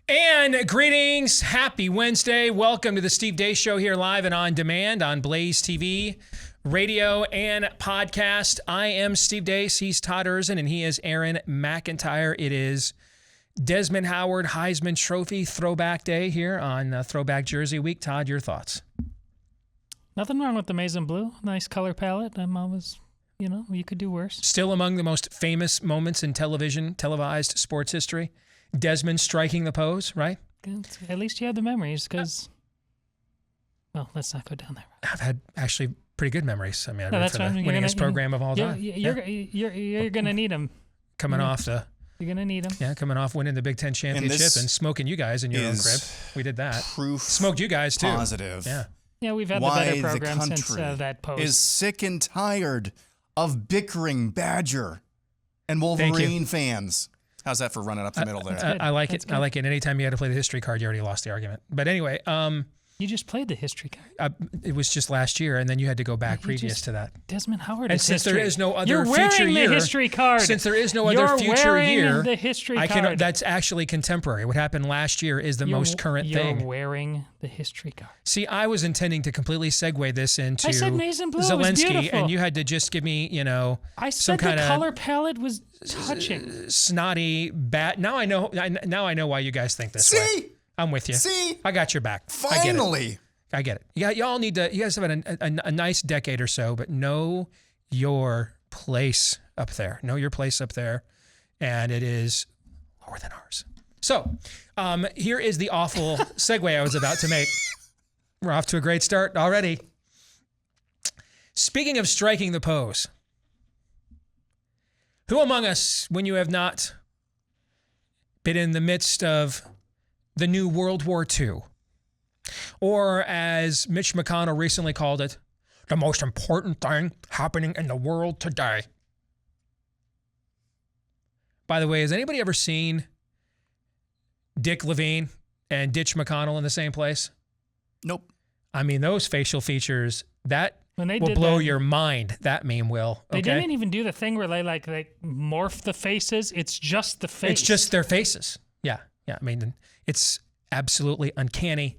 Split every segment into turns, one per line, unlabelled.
And greetings. Happy Wednesday. Welcome to the Steve Deace Show here live and on demand on BlazeTV, radio, and podcast. I am Steve Deace. He's Todd Erzin, and he is Aaron McIntyre. It is Desmond Howard Heisman Trophy Throwback Day here on Throwback Jersey Week. Todd, your thoughts?
Nothing wrong with the maize and blue. Nice color palette. I'm always, you could do worse.
Still among the most famous moments in televised sports history. Desmond striking the pose, right?
At least you have the memories, because, well, let's not go down that road.
I've had actually pretty good memories. I mean, I
that's
for the winningest program of all time.
You're going to need them.
Coming off the...
You're going to need them.
Yeah, coming off winning the Big Ten championship and smoking you guys in your own crib. We did that. Smoked you guys, too.
Positive.
Yeah, we've had the better program since that post.
Is sick and tired of bickering Badger and Wolverine fans. How's that for running up the middle there?
I like it. I like it. Anytime you had to play the history card, you already lost the argument. But anyway,
you just played the history card.
It was just last year, and then you had to go back previous to that.
Desmond Howard.
And since there is no other
You're
future
wearing
year,
the history card.
Since there is no other future year,
the history card.
That's actually contemporary. What happened last year is the most current thing.
You're wearing the history card.
See, I was intending to completely segue this into
I said maize and blue.
Zelensky, and you had to just give me,
I said the color palette was touching.
Snotty bat. Now I know why you guys think this way. I'm with you.
See?
I got your back.
Finally.
I get it. Y'all need to. You guys have had a nice decade or so, but know your place up there. Know your place up there, and it is lower than ours. So, here is the awful segue I was about to make. We're off to a great start already. Speaking of striking the pose, who among us, when you have not been in the midst of the new World War II? Or as Mitch McConnell recently called it, the most important thing happening in the world today. By the way, has anybody ever seen Dick Levine and Ditch McConnell in the same place?
Nope.
I mean, those facial features, that will blow your mind. That meme will.
They didn't even do the thing where they like morph the faces. It's just the face.
It's just their faces. Yeah. I mean, it's absolutely uncanny.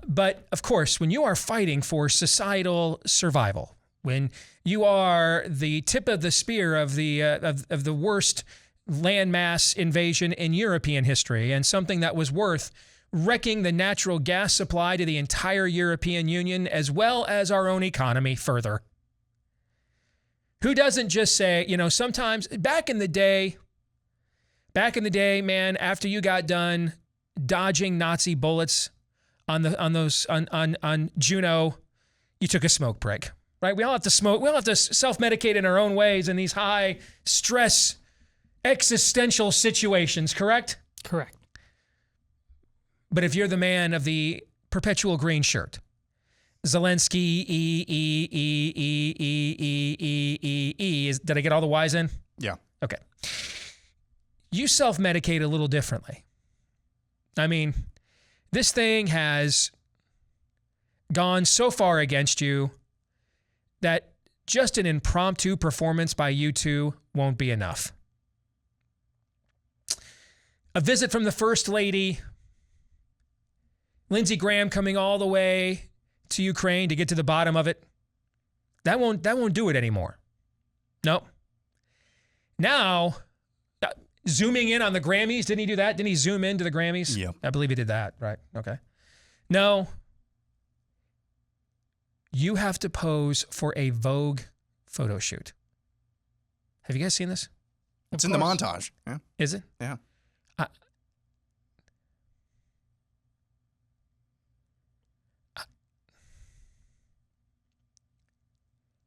But of course, when you are fighting for societal survival, when you are the tip of the spear of the worst landmass invasion in European history, and something that was worth wrecking the natural gas supply to the entire European Union as well as our own economy further. Who doesn't just say, sometimes back in the day, man, after you got done dodging Nazi bullets on Juno, you took a smoke break, right? We all have to smoke. We all have to self-medicate in our own ways in these high stress existential situations, correct?
Correct.
But if you're the man of the perpetual green shirt, Zelensky, did I get all the Y's in?
Yeah.
Okay. You self-medicate a little differently. I mean, this thing has gone so far against you that just an impromptu performance by you two won't be enough. A visit from the First Lady, Lindsey Graham coming all the way to Ukraine to get to the bottom of it, that won't do it anymore. No. Now, zooming in on the Grammys, didn't he do that? Didn't he zoom into the Grammys?
Yeah.
I believe he did that, right? Okay. No. You have to pose for a Vogue photo shoot. Have you guys seen this?
It's in the montage. Yeah.
Is it?
Yeah.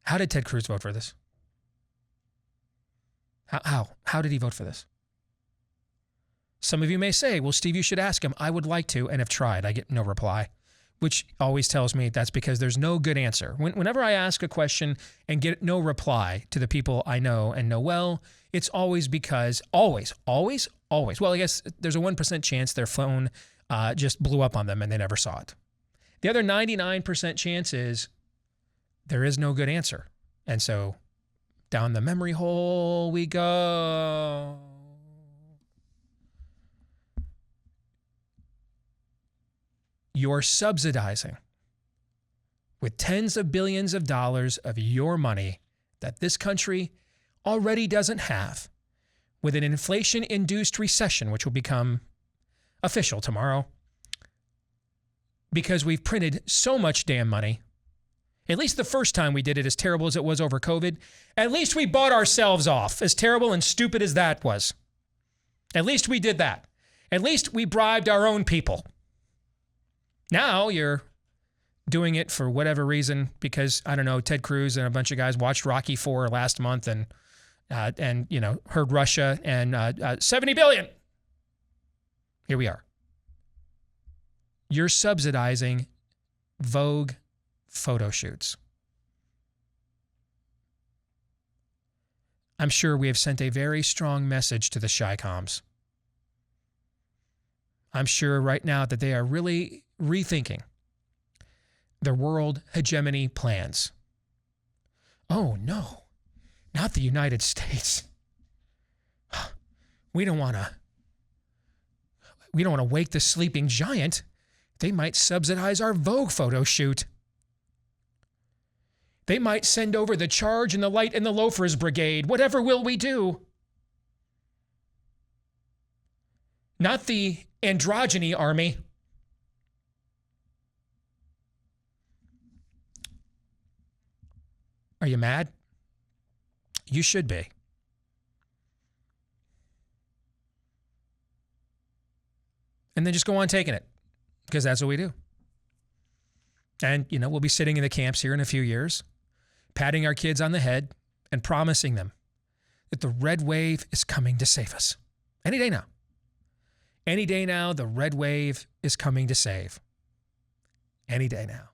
How did Ted Cruz vote for this? How did he vote for this? Some of you may say, well, Steve, you should ask him. I would like to and have tried. I get no reply, which always tells me that's because there's no good answer. Whenever I ask a question and get no reply to the people I know and know well, it's always because, always, well, I guess there's a 1% chance their phone just blew up on them and they never saw it. The other 99% chance is there is no good answer. And so down the memory hole we go. you're subsidizing with tens of billions of dollars of your money that this country already doesn't have, with an inflation-induced recession, which will become official tomorrow, because we've printed so much damn money. At least the first time we did it, as terrible as it was over COVID, at least we bought ourselves off, as terrible and stupid as that was. At least we did that. At least we bribed our own people. Now you're doing it for whatever reason, because, I don't know, Ted Cruz and a bunch of guys watched Rocky IV last month and heard Russia and 70 billion. Here we are. You're subsidizing Vogue photo shoots. I'm sure we have sent a very strong message to the Chi-Coms. I'm sure right now that they are really rethinking their world hegemony plans. Oh no, not the United States. We don't want to wake the sleeping giant. They might subsidize our Vogue photo shoot. They might send over the Charge and the Light and the Loafers Brigade. Whatever will we do? Not the androgyny army. Are you mad? You should be. And then just go on taking it, because that's what we do. And, we'll be sitting in the camps here in a few years, patting our kids on the head and promising them that the red wave is coming to save us. Any day now. Any day now, the red wave is coming to save. Any day now.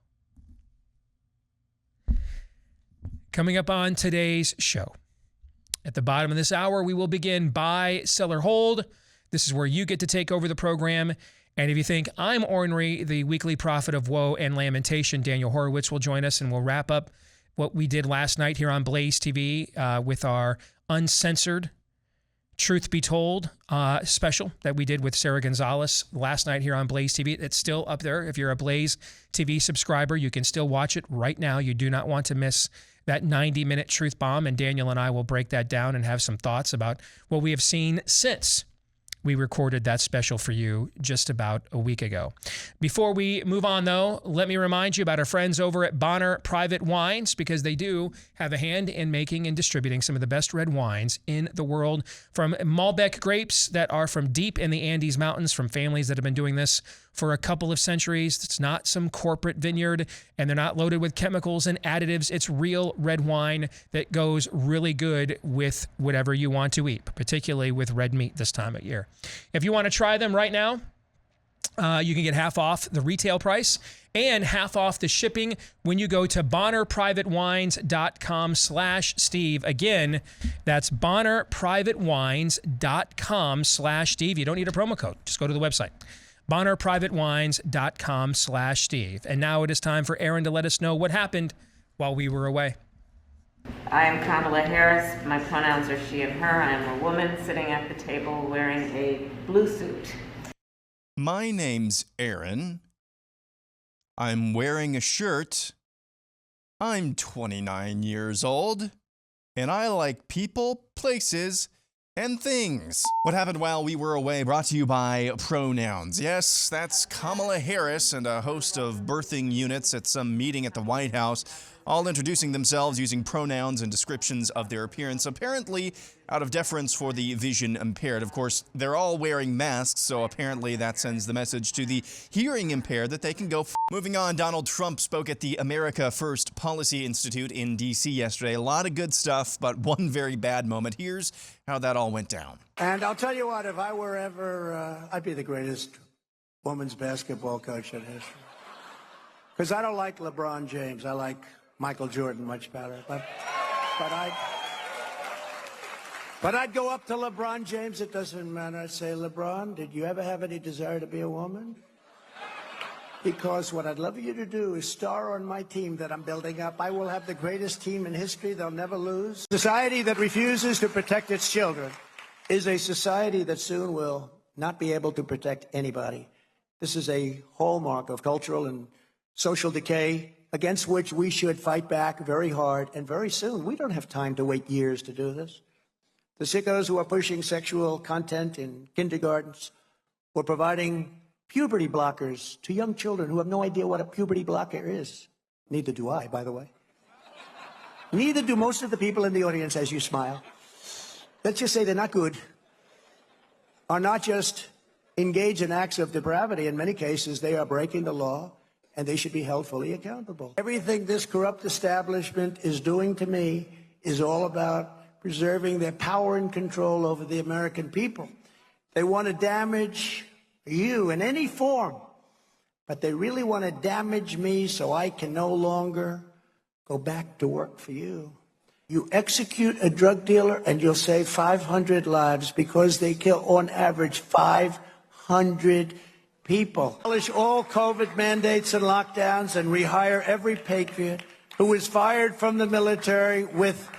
Coming up on today's show, at the bottom of this hour, we will begin Buy, Sell, or Hold. This is where you get to take over the program. And if you think I'm ornery, the weekly prophet of woe and lamentation, Daniel Horowitz, will join us, and we'll wrap up what we did last night here on BlazeTV with our uncensored Truth Be Told special that we did with Sarah Gonzalez last night here on BlazeTV. It's still up there. If you're a BlazeTV subscriber, you can still watch it right now. You do not want to miss that 90-minute truth bomb, and Daniel and I will break that down and have some thoughts about what we have seen since we recorded that special for you just about a week ago. Before we move on, though, let me remind you about our friends over at Bonner Private Wines, because they do have a hand in making and distributing some of the best red wines in the world, from Malbec grapes that are from deep in the Andes Mountains, from families that have been doing this for a couple of centuries. It's not some corporate vineyard, and they're not loaded with chemicals and additives. It's real red wine that goes really good with whatever you want to eat, particularly with red meat this time of year. If you want to try them right now, you can get half off the retail price and half off the shipping when you go to bonnerprivatewines.com/Steve. Again, that's bonnerprivatewines.com/Steve. You don't need a promo code. Just go to the website. bonnerprivatewines.com/Steve. And now it is time for Aaron to let us know what happened while we were away.
I am Kamala Harris. My pronouns are she and her. I am a woman sitting at the table wearing a blue suit.
My name's Aaron. I'm wearing a shirt. I'm 29 years old. And I like people, places, and things. What happened while we were away brought to you by pronouns. Yes, that's Kamala Harris and a host of birthing units at some meeting at the White House, all introducing themselves using pronouns and descriptions of their appearance, apparently out of deference for the vision impaired. Of course, they're all wearing masks, so apparently that sends the message to the hearing impaired that they can go Moving on, Donald Trump spoke at the America First Policy Institute in D.C. yesterday. A lot of good stuff, but one very bad moment. Here's how that all went down.
And I'll tell you what, if I were ever, I'd be the greatest women's basketball coach in history. Because I don't like LeBron James. I like Michael Jordan much better. But I'd go up to LeBron James. It doesn't matter. I'd say, LeBron, did you ever have any desire to be a woman? Because what I'd love you to do is star on my team that I'm building up. I will have the greatest team in history. They'll never lose. Society that refuses to protect its children is a society that soon will not be able to protect anybody. This is a hallmark of cultural and social decay against which we should fight back very hard and very soon. We don't have time to wait years to do this. The sickos who are pushing sexual content in kindergartens or providing puberty blockers to young children who have no idea what a puberty blocker is. Neither do I, by the way. Neither do most of the people in the audience as you smile. Let's just say they're not good, are not just engaged in acts of depravity. In many cases, they are breaking the law, and they should be held fully accountable. Everything this corrupt establishment is doing to me is all about preserving their power and control over the American people. They want to damage you in any form, but they really want to damage me so I can no longer go back to work for you. You execute a drug dealer and you'll save 500 lives because they kill on average 500 people. Abolish all COVID mandates and lockdowns and rehire every patriot who was fired from the military with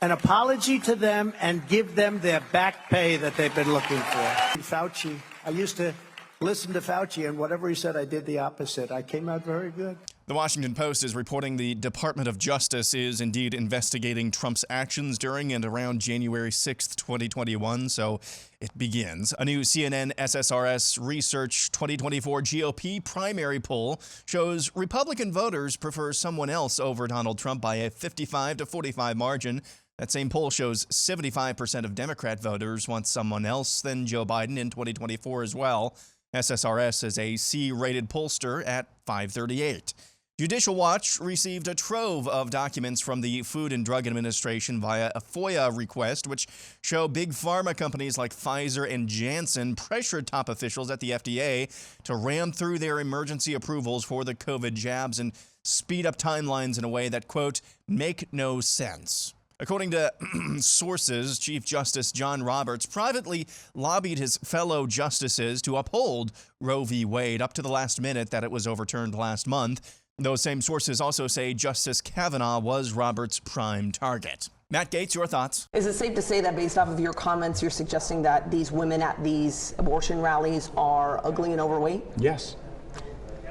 an apology to them and give them their back pay that they've been looking for. Fauci, I used to listen to Fauci, and whatever he said, I did the opposite. I came out very good.
The Washington Post is reporting the Department of Justice is indeed investigating Trump's actions during and around January 6th, 2021, so it begins. A new CNN SSRS Research 2024 GOP primary poll shows Republican voters prefer someone else over Donald Trump by a 55 to 45 margin. That same poll shows 75% of Democrat voters want someone else than Joe Biden in 2024 as well. SSRS is a C-rated pollster at 538. Judicial Watch received a trove of documents from the Food and Drug Administration via a FOIA request, which show big pharma companies like Pfizer and Janssen pressured top officials at the FDA to ram through their emergency approvals for the COVID jabs and speed up timelines in a way that, quote, make no sense. According to sources, Chief Justice John Roberts privately lobbied his fellow justices to uphold Roe v. Wade up to the last minute that it was overturned last month. Those same sources also say Justice Kavanaugh was Roberts' prime target. Matt Gaetz, your thoughts?
Is it safe to say that based off of your comments, you're suggesting that these women at these abortion rallies are ugly and overweight?
Yes.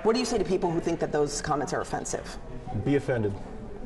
What do you say to people who think that those comments are offensive?
Be offended.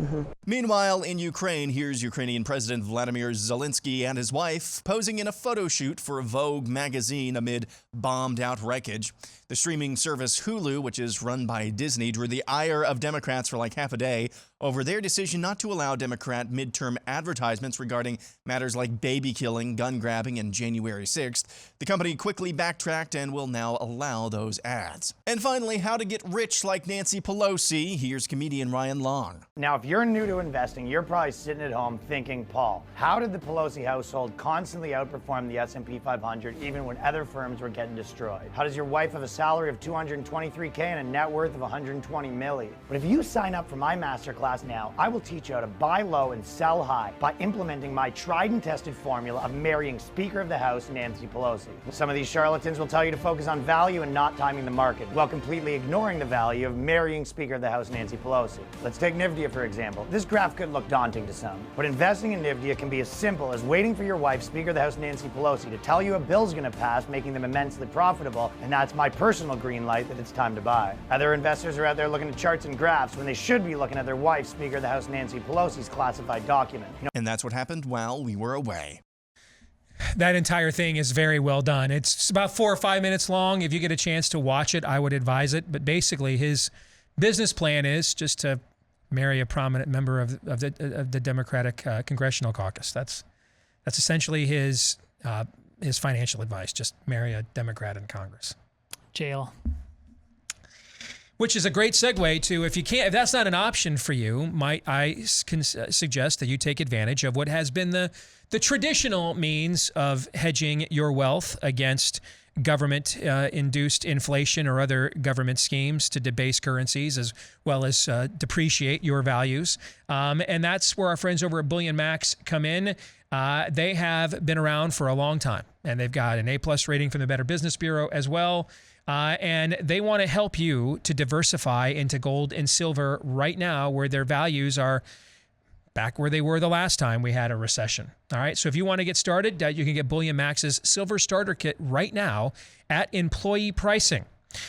Mm-hmm.
Meanwhile, in Ukraine, here's Ukrainian President Vladimir Zelensky and his wife posing in a photo shoot for Vogue magazine amid bombed-out wreckage. The streaming service Hulu, which is run by Disney, drew the ire of Democrats for like half a day over their decision not to allow Democrat midterm advertisements regarding matters like baby killing, gun grabbing, and January 6th. The company quickly backtracked and will now allow those ads. And finally, how to get rich like Nancy Pelosi. Here's comedian Ryan Long.
Now, if you're new to investing, you're probably sitting at home thinking, Paul, how did the Pelosi household constantly outperform the S&P 500 even when other firms were getting destroyed? How does your wife have a salary of $223K and a net worth of $120 million? But if you sign up for my masterclass now, I will teach you how to buy low and sell high by implementing my tried and tested formula of marrying Speaker of the House Nancy Pelosi. Some of these charlatans will tell you to focus on value and not timing the market, while completely ignoring the value of marrying Speaker of the House Nancy Pelosi. Let's take NVIDIA for example. This graph could look daunting to some, but investing in NVIDIA can be as simple as waiting for your wife, Speaker of the House Nancy Pelosi, to tell you a bill's going to pass, making them immensely profitable, and that's my personal green light that it's time to buy. Other investors are out there looking at charts and graphs when they should be looking at their wife, Speaker of the House Nancy Pelosi's classified document.
And that's what happened while we were away.
That entire thing is very well done. It's about 4 or 5 minutes long. If you get a chance to watch it, I would advise it. But basically, his business plan is just to marry a prominent member of the Democratic Congressional Caucus. That's essentially his financial advice. Just marry a Democrat in Congress.
Jail.
Which is a great segue to, if that's not an option for you, might I suggest that you take advantage of what has been the traditional means of hedging your wealth against government-induced inflation or other government schemes to debase currencies as well as depreciate your values. And that's where our friends over at Bullion Max come in. They have been around for a long time, and they've got an A+ rating from the Better Business Bureau as well. And they want to help you to diversify into gold and silver right now, where their values are back where they were the last time we had a recession. All right. So if you want to get started, you can get Bullion Max's Silver Starter Kit right now at employee pricing.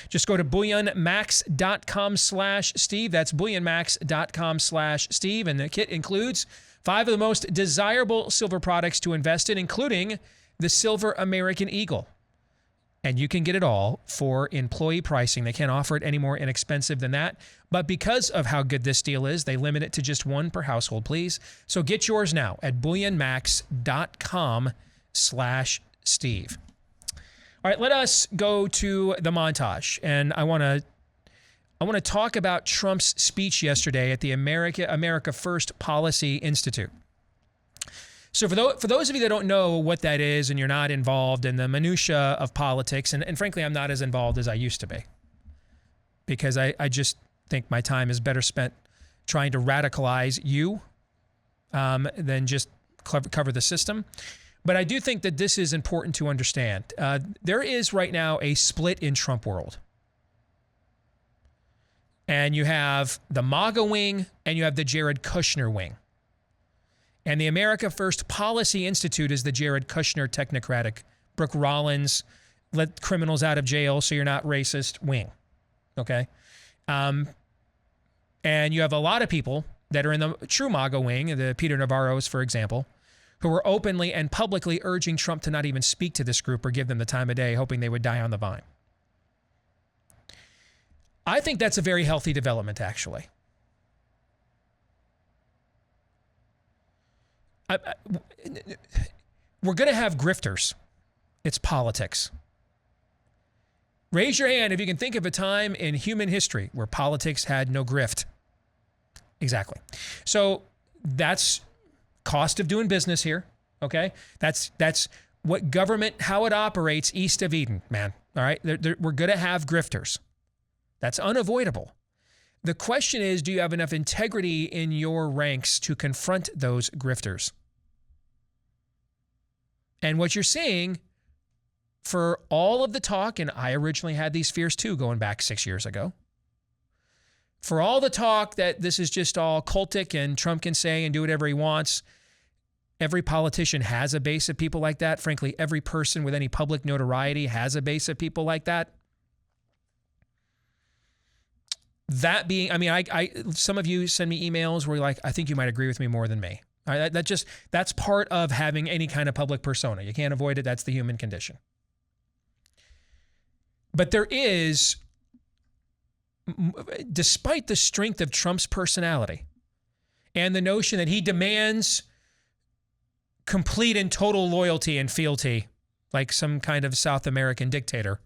Just go to bullionmax.com/Steve. That's bullionmax.com/Steve. And the kit includes 5 of the most desirable silver products to invest in, including the Silver American Eagle. And you can get it all for employee pricing. They can't offer it any more inexpensive than that. But because of how good this deal is, they limit it to just 1 per household, please. So get yours now at bullionmax.com/Steve. All right, let us go to the montage. And I want to talk about Trump's speech yesterday at the America First Policy Institute. So for those of you that don't know what that is and you're not involved in the minutia of politics, and frankly, I'm not as involved as I used to be, because I just think my time is better spent trying to radicalize you than just cover the system. But I do think that this is important to understand. There is right now a split in Trump world. And you have the MAGA wing and you have the Jared Kushner wing. And the America First Policy Institute is the Jared Kushner technocratic, Brooke Rollins, let criminals out of jail so you're not racist wing. Okay? And you have a lot of people that are in the true MAGA wing, the Peter Navarros, for example, who are openly and publicly urging Trump to not even speak to this group or give them the time of day, hoping they would die on the vine. I think that's a very healthy development, actually. We're going to have grifters. It's politics. Raise your hand if you can think of a time in human history where politics had no grift. Exactly. So that's cost of doing business here. Okay. That's what government, how it operates east of Eden, man. All right. We're going to have grifters. That's unavoidable. The question is, do you have enough integrity in your ranks to confront those grifters? And what you're seeing for all of the talk, and I originally had these fears too going back 6 years ago, for all the talk that this is just all cultic and Trump can say and do whatever he wants, every politician has a base of people like that. Frankly, every person with any public notoriety has a base of people like that. That being, I mean, some of you send me emails where you're like, I think you might agree with me more than me. All right, that's part of having any kind of public persona. You can't avoid it. That's the human condition. But there is, despite the strength of Trump's personality and the notion that he demands complete and total loyalty and fealty, like some kind of South American dictator,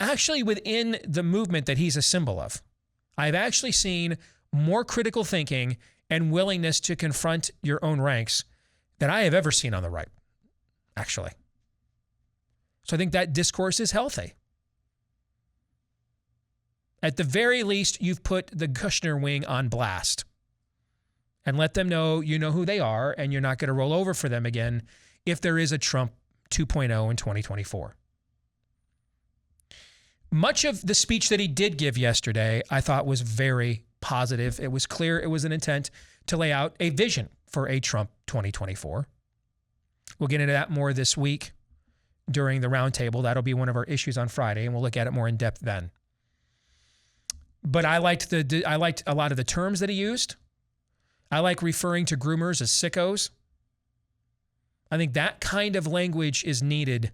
actually within the movement that he's a symbol of, I've actually seen more critical thinking and willingness to confront your own ranks than I have ever seen on the right, actually. So I think that discourse is healthy. At the very least, you've put the Kushner wing on blast and let them know you know who they are and you're not going to roll over for them again if there is a Trump 2.0 in 2024. Much of the speech that he did give yesterday, I thought was very positive. It was clear it was an intent to lay out a vision for a Trump 2024. We'll get into that more this week during the roundtable. That'll be one of our issues on Friday, and we'll look at it more in depth then. But I liked a lot of the terms that he used. I like referring to groomers as sickos. I think that kind of language is needed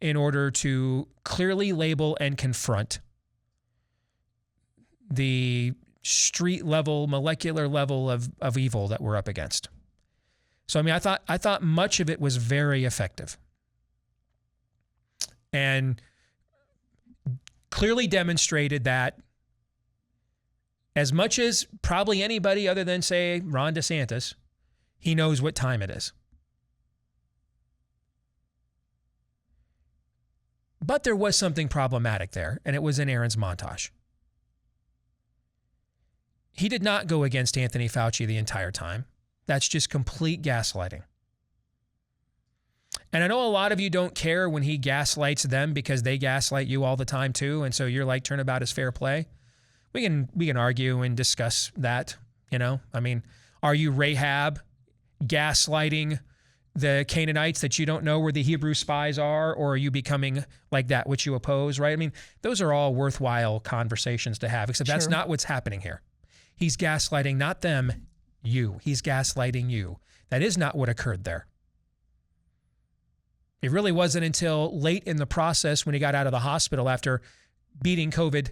in order to clearly label and confront the street level, molecular level of evil that we're up against. So, I mean, I thought much of it was very effective and clearly demonstrated that as much as probably anybody other than, say, Ron DeSantis, he knows what time it is. But there was something problematic there, and it was in Aaron's montage. He did not go against Anthony Fauci the entire time. That's just complete gaslighting. And I know a lot of you don't care when he gaslights them because they gaslight you all the time too, and so you're like, turnabout is fair play. We can argue and discuss that, you know? I mean, are you Rahab gaslighting the Canaanites that you don't know where the Hebrew spies are, or are you becoming like that which you oppose, right? I mean, those are all worthwhile conversations to have, except that's not what's happening here. He's gaslighting not them, you. He's gaslighting you. That is not what occurred there. It really wasn't until late in the process when he got out of the hospital after beating COVID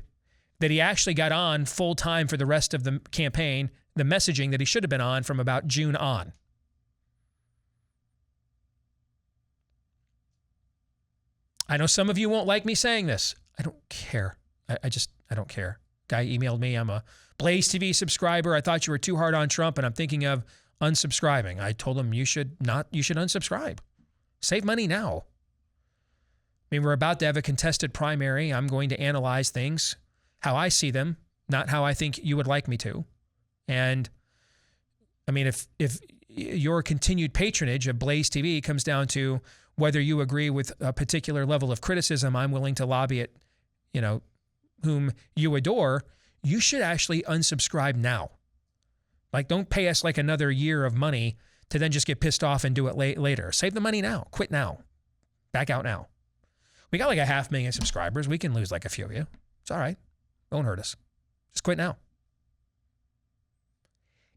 that he actually got on full time for the rest of the campaign, the messaging that he should have been on from about June on. I know some of you won't like me saying this. I don't care. I don't care. Guy emailed me, I'm a BlazeTV subscriber. I thought you were too hard on Trump and I'm thinking of unsubscribing. I told him you should unsubscribe. Save money now. I mean, we're about to have a contested primary. I'm going to analyze things how I see them, not how I think you would like me to. And I mean, if your continued patronage of BlazeTV comes down to whether you agree with a particular level of criticism, I'm willing to lobby it, whom you adore, you should actually unsubscribe now. Like, don't pay us like another year of money to then just get pissed off and do it later. Save the money now. Quit now. Back out now. We got like 500,000 subscribers. We can lose like a few of you. It's all right. Don't hurt us. Just quit now.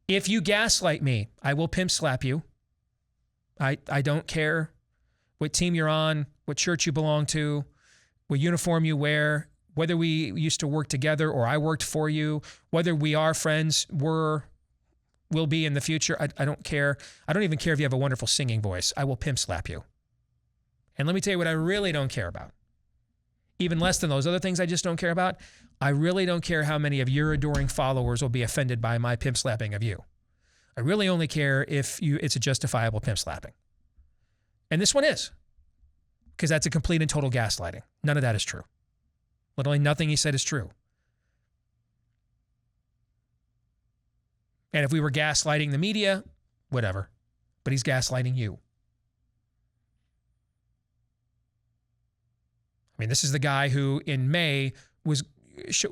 If you gaslight me, I will pimp slap you. I don't care what team you're on, what church you belong to, what uniform you wear, whether we used to work together or I worked for you, whether we are friends, will be in the future. I don't care. I don't even care if you have a wonderful singing voice. I will pimp slap you. And let me tell you what I really don't care about. Even less than those other things I just don't care about. I really don't care how many of your adoring followers will be offended by my pimp slapping of you. I really only care if it's a justifiable pimp slapping. And this one is. Because that's a complete and total gaslighting. None of that is true. Literally nothing he said is true. And if we were gaslighting the media, whatever. But he's gaslighting you. I mean, this is the guy who in May was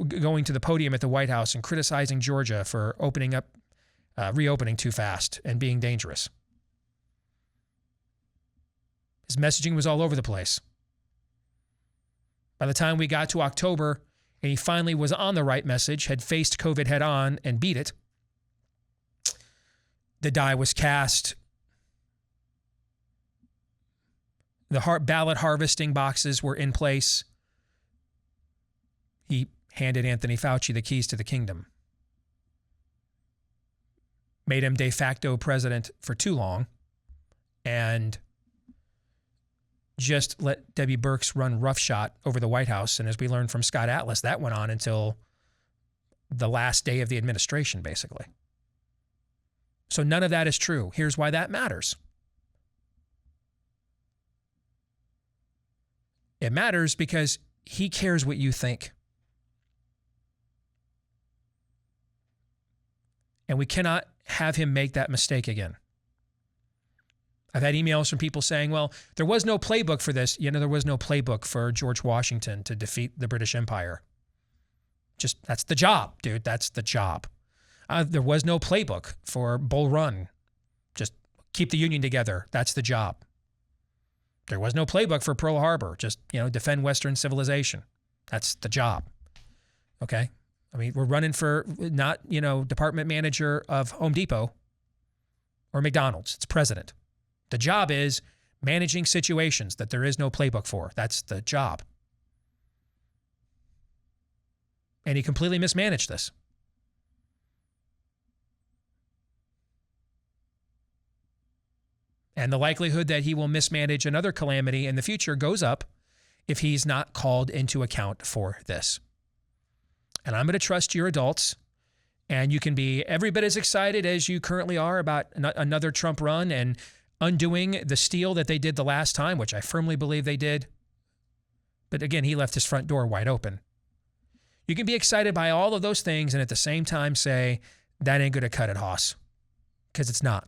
going to the podium at the White House and criticizing Georgia for reopening too fast and being dangerous. His messaging was all over the place. By the time we got to October and he finally was on the right message, had faced COVID head on and beat it, the die was cast. The ballot harvesting boxes were in place. He handed Anthony Fauci the keys to the kingdom. Made him de facto president for too long. And just let Debbie Birx run roughshod over the White House. And as we learned from Scott Atlas, that went on until the last day of the administration, basically. So none of that is true. Here's why that matters. It matters because he cares what you think. And we cannot have him make that mistake again. I've had emails from people saying, well, there was no playbook for this. There was no playbook for George Washington to defeat the British Empire. That's the job, dude. That's the job. There was no playbook for Bull Run. Just keep the Union together. That's the job. There was no playbook for Pearl Harbor. Just, defend Western civilization. That's the job. Okay? I mean, we're running for not, department manager of Home Depot or McDonald's. It's president. The job is managing situations that there is no playbook for. That's the job. And he completely mismanaged this. And the likelihood that he will mismanage another calamity in the future goes up if he's not called into account for this. And I'm going to trust your adults. And you can be every bit as excited as you currently are about another Trump run and undoing the steal that they did the last time, which I firmly believe they did. But again, he left his front door wide open. You can be excited by all of those things and at the same time say, that ain't going to cut it, Hoss. Because it's not.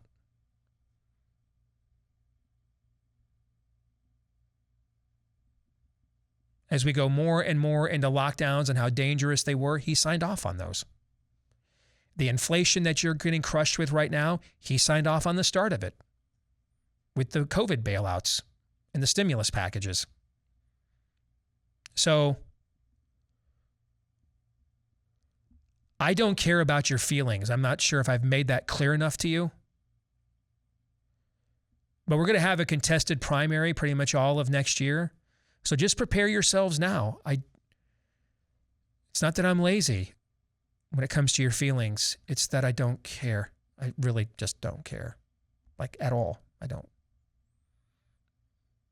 As we go more and more into lockdowns and how dangerous they were, he signed off on those. The inflation that you're getting crushed with right now, he signed off on the start of it. with the COVID bailouts and the stimulus packages. So I don't care about your feelings. I'm not sure if I've made that clear enough to you. But we're going to have a contested primary pretty much all of next year. So just prepare yourselves now. It's not that I'm lazy when it comes to your feelings. It's that I don't care. I really just don't care. Like, at all. I don't.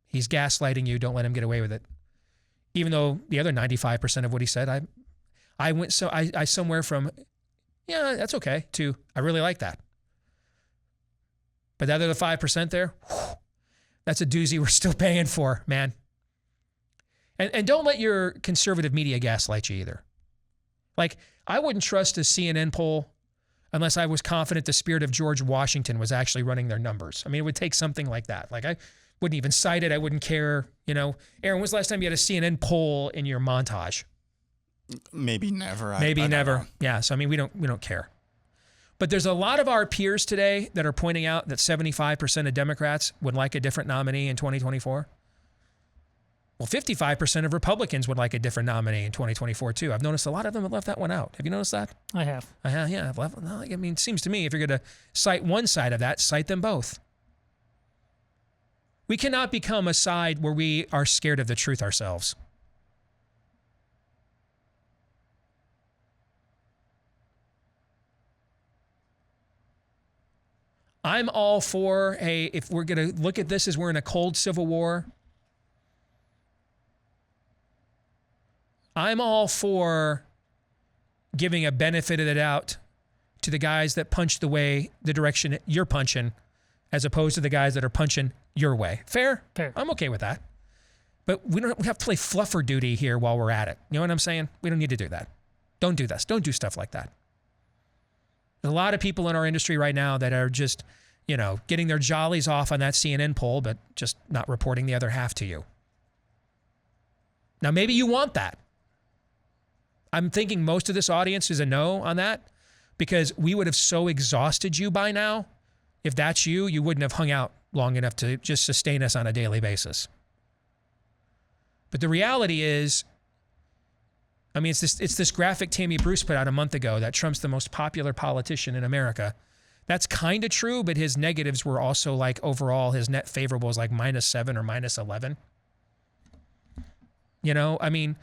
He's gaslighting you. Don't let him get away with it. Even though the other 95% of what he said, I went somewhere from, yeah, that's okay, to I really like that. But the other 5% there, whew, that's a doozy we're still paying for, man. And don't let your conservative media gaslight you either. Like, I wouldn't trust a CNN poll unless I was confident the spirit of George Washington was actually running their numbers. I mean, it would take something like that. Like, I wouldn't even cite it. I wouldn't care. You know, Aaron, when's the last time you had a CNN poll in your montage?
Maybe never.
Maybe never. Yeah. So, I mean, we don't care. But there's a lot of our peers today that are pointing out that 75% of Democrats would like a different nominee in 2024. Well, 55% of Republicans would like a different nominee in 2024 too. I've noticed a lot of them have left that one out. Have you noticed that?
I have.
Yeah, I've left. No, I mean, it seems to me if you're going to cite one side of that, cite them both. We cannot become a side where we are scared of the truth ourselves. I'm all for, hey, if we're going to look at this as we're in a cold civil war, I'm all for giving a benefit of the doubt to the guys that punch the direction you're punching, as opposed to the guys that are punching your way. Fair?
Fair.
I'm okay with that. But we have to play fluffer duty here while we're at it. You know what I'm saying? We don't need to do that. Don't do this. Don't do stuff like that. There's a lot of people in our industry right now that are just, you know, getting their jollies off on that CNN poll, but just not reporting the other half to you. Now, maybe you want that. I'm thinking most of this audience is a no on that, because we would have so exhausted you by now. If that's you, you wouldn't have hung out long enough to just sustain us on a daily basis. But the reality is, I mean, it's this graphic Tammy Bruce put out a month ago that Trump's the most popular politician in America. That's kind of true, but his negatives were also like overall his net favorable was like -7 or -11. You know, I mean,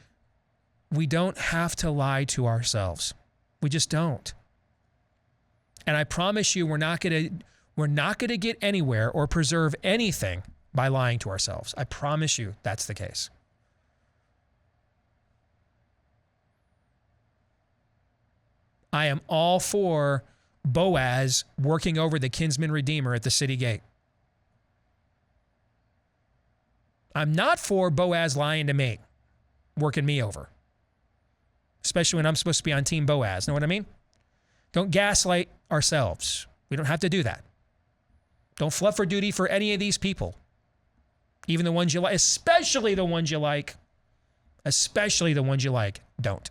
we don't have to lie to ourselves. We just don't. And I promise you, we're not going to get anywhere or preserve anything by lying to ourselves. I promise you that's the case. I am all for Boaz working over the kinsman redeemer at the city gate. I'm not for Boaz lying to me, working me over. Especially when I'm supposed to be on Team Boaz. Know what I mean? Don't gaslight ourselves. We don't have to do that. Don't fluff for duty for any of these people. Even the ones you like, especially the ones you like. Especially the ones you like. Don't.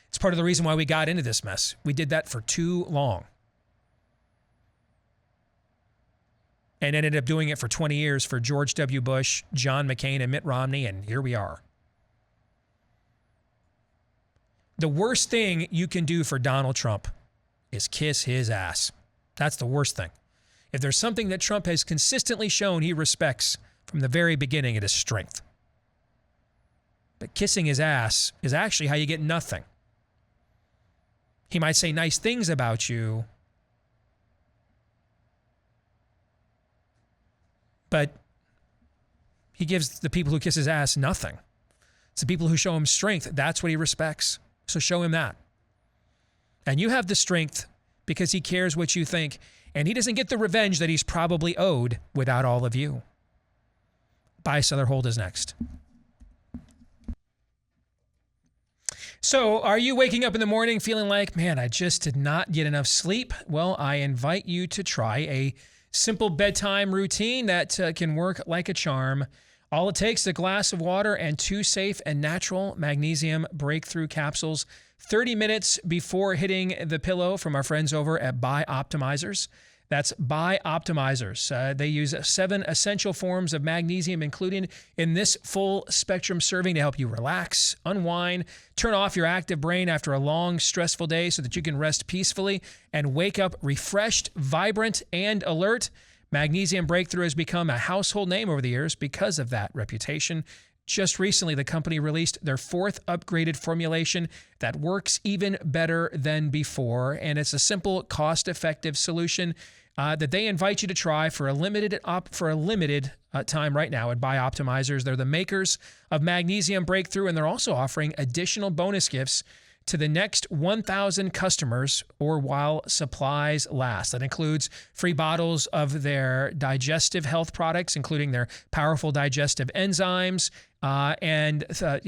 It's part of the reason why we got into this mess. We did that for too long. And ended up doing it for 20 years for George W. Bush, John McCain, and Mitt Romney, and here we are. The worst thing you can do for Donald Trump is kiss his ass. That's the worst thing. If there's something that Trump has consistently shown he respects from the very beginning, it is strength. But kissing his ass is actually how you get nothing. He might say nice things about you, but he gives the people who kiss his ass nothing. It's the people who show him strength. That's what he respects. So show him that. And you have the strength because he cares what you think, and he doesn't get the revenge that he's probably owed without all of you. Buy, sell, or hold is next. So are you waking up in the morning feeling like, man, I just did not get enough sleep? Well, I invite you to try a simple bedtime routine that can work like a charm. All it takes is a glass of water and 2 safe and natural magnesium breakthrough capsules 30 minutes before hitting the pillow from our friends over at Buy Optimizers. That's Bioptimizers. They use 7 essential forms of magnesium, including in this full spectrum serving to help you relax, unwind, turn off your active brain after a long, stressful day so that you can rest peacefully and wake up refreshed, vibrant, and alert. Magnesium Breakthrough has become a household name over the years because of that reputation. Just recently, the company released their 4th upgraded formulation that works even better than before, and it's a simple, cost-effective solution that they invite you to try for a limited time right now at Bioptimizers. They're the makers of Magnesium Breakthrough, and they're also offering additional bonus gifts to the next 1,000 customers or while supplies last. That includes free bottles of their digestive health products, including their powerful digestive enzymes and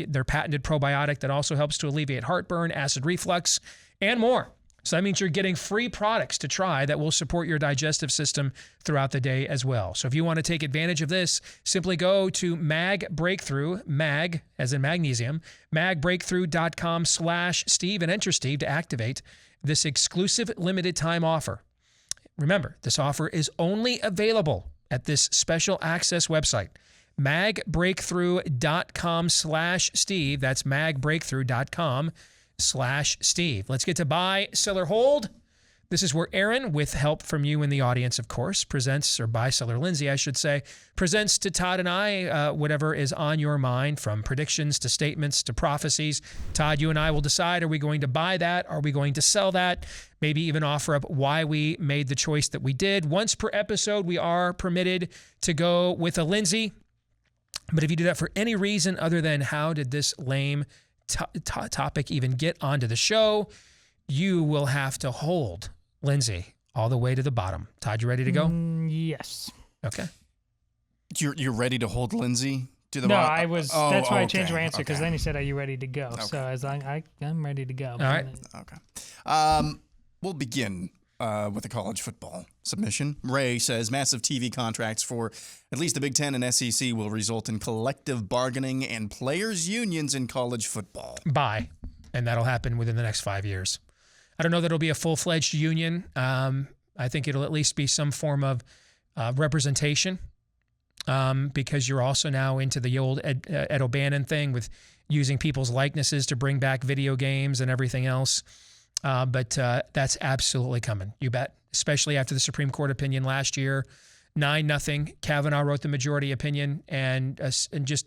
their patented probiotic that also helps to alleviate heartburn, acid reflux, and more. So that means you're getting free products to try that will support your digestive system throughout the day as well. So if you want to take advantage of this, simply go to Mag Breakthrough, Mag as in magnesium, magbreakthrough.com/Steve and enter Steve to activate this exclusive limited time offer. Remember, this offer is only available at this special access website, magbreakthrough.com/Steve. That's magbreakthrough.com/Steve. Let's get to buy, sell, or hold. This is where Aaron, with help from you in the audience, of course, presents, or buy, sell, or Lindsay, I should say, presents to Todd and I whatever is on your mind, from predictions to statements to prophecies. Todd, you and I will decide, are we going to buy that? Are we going to sell that? Maybe even offer up why we made the choice that we did. Once per episode, we are permitted to go with a Lindsay. But if you do that for any reason other than how did this lame topic even get onto the show, you will have to hold Lindsay all the way to the bottom. Todd, you ready to go?
Yes.
Okay.
You're ready to hold Lindsay to the
No,
bottom?
I was.
Oh,
that's why I
okay,
changed my answer, because
okay.
then he said, "Are you ready to go?" So I was like, "I'm ready to go."
All right.
Okay. We'll begin with the college football submission. Ray says massive TV contracts for at least the Big Ten and SEC will result in collective bargaining and players' unions in college football.
Buy. And that'll happen within the next 5 years. I don't know that it'll be a full-fledged union. I think it'll at least be some form of representation, because you're also now into the old Ed O'Bannon thing with using people's likenesses to bring back video games and everything else. But that's absolutely coming. You bet. Especially after the Supreme Court opinion last year, 9-0. Kavanaugh wrote the majority opinion and just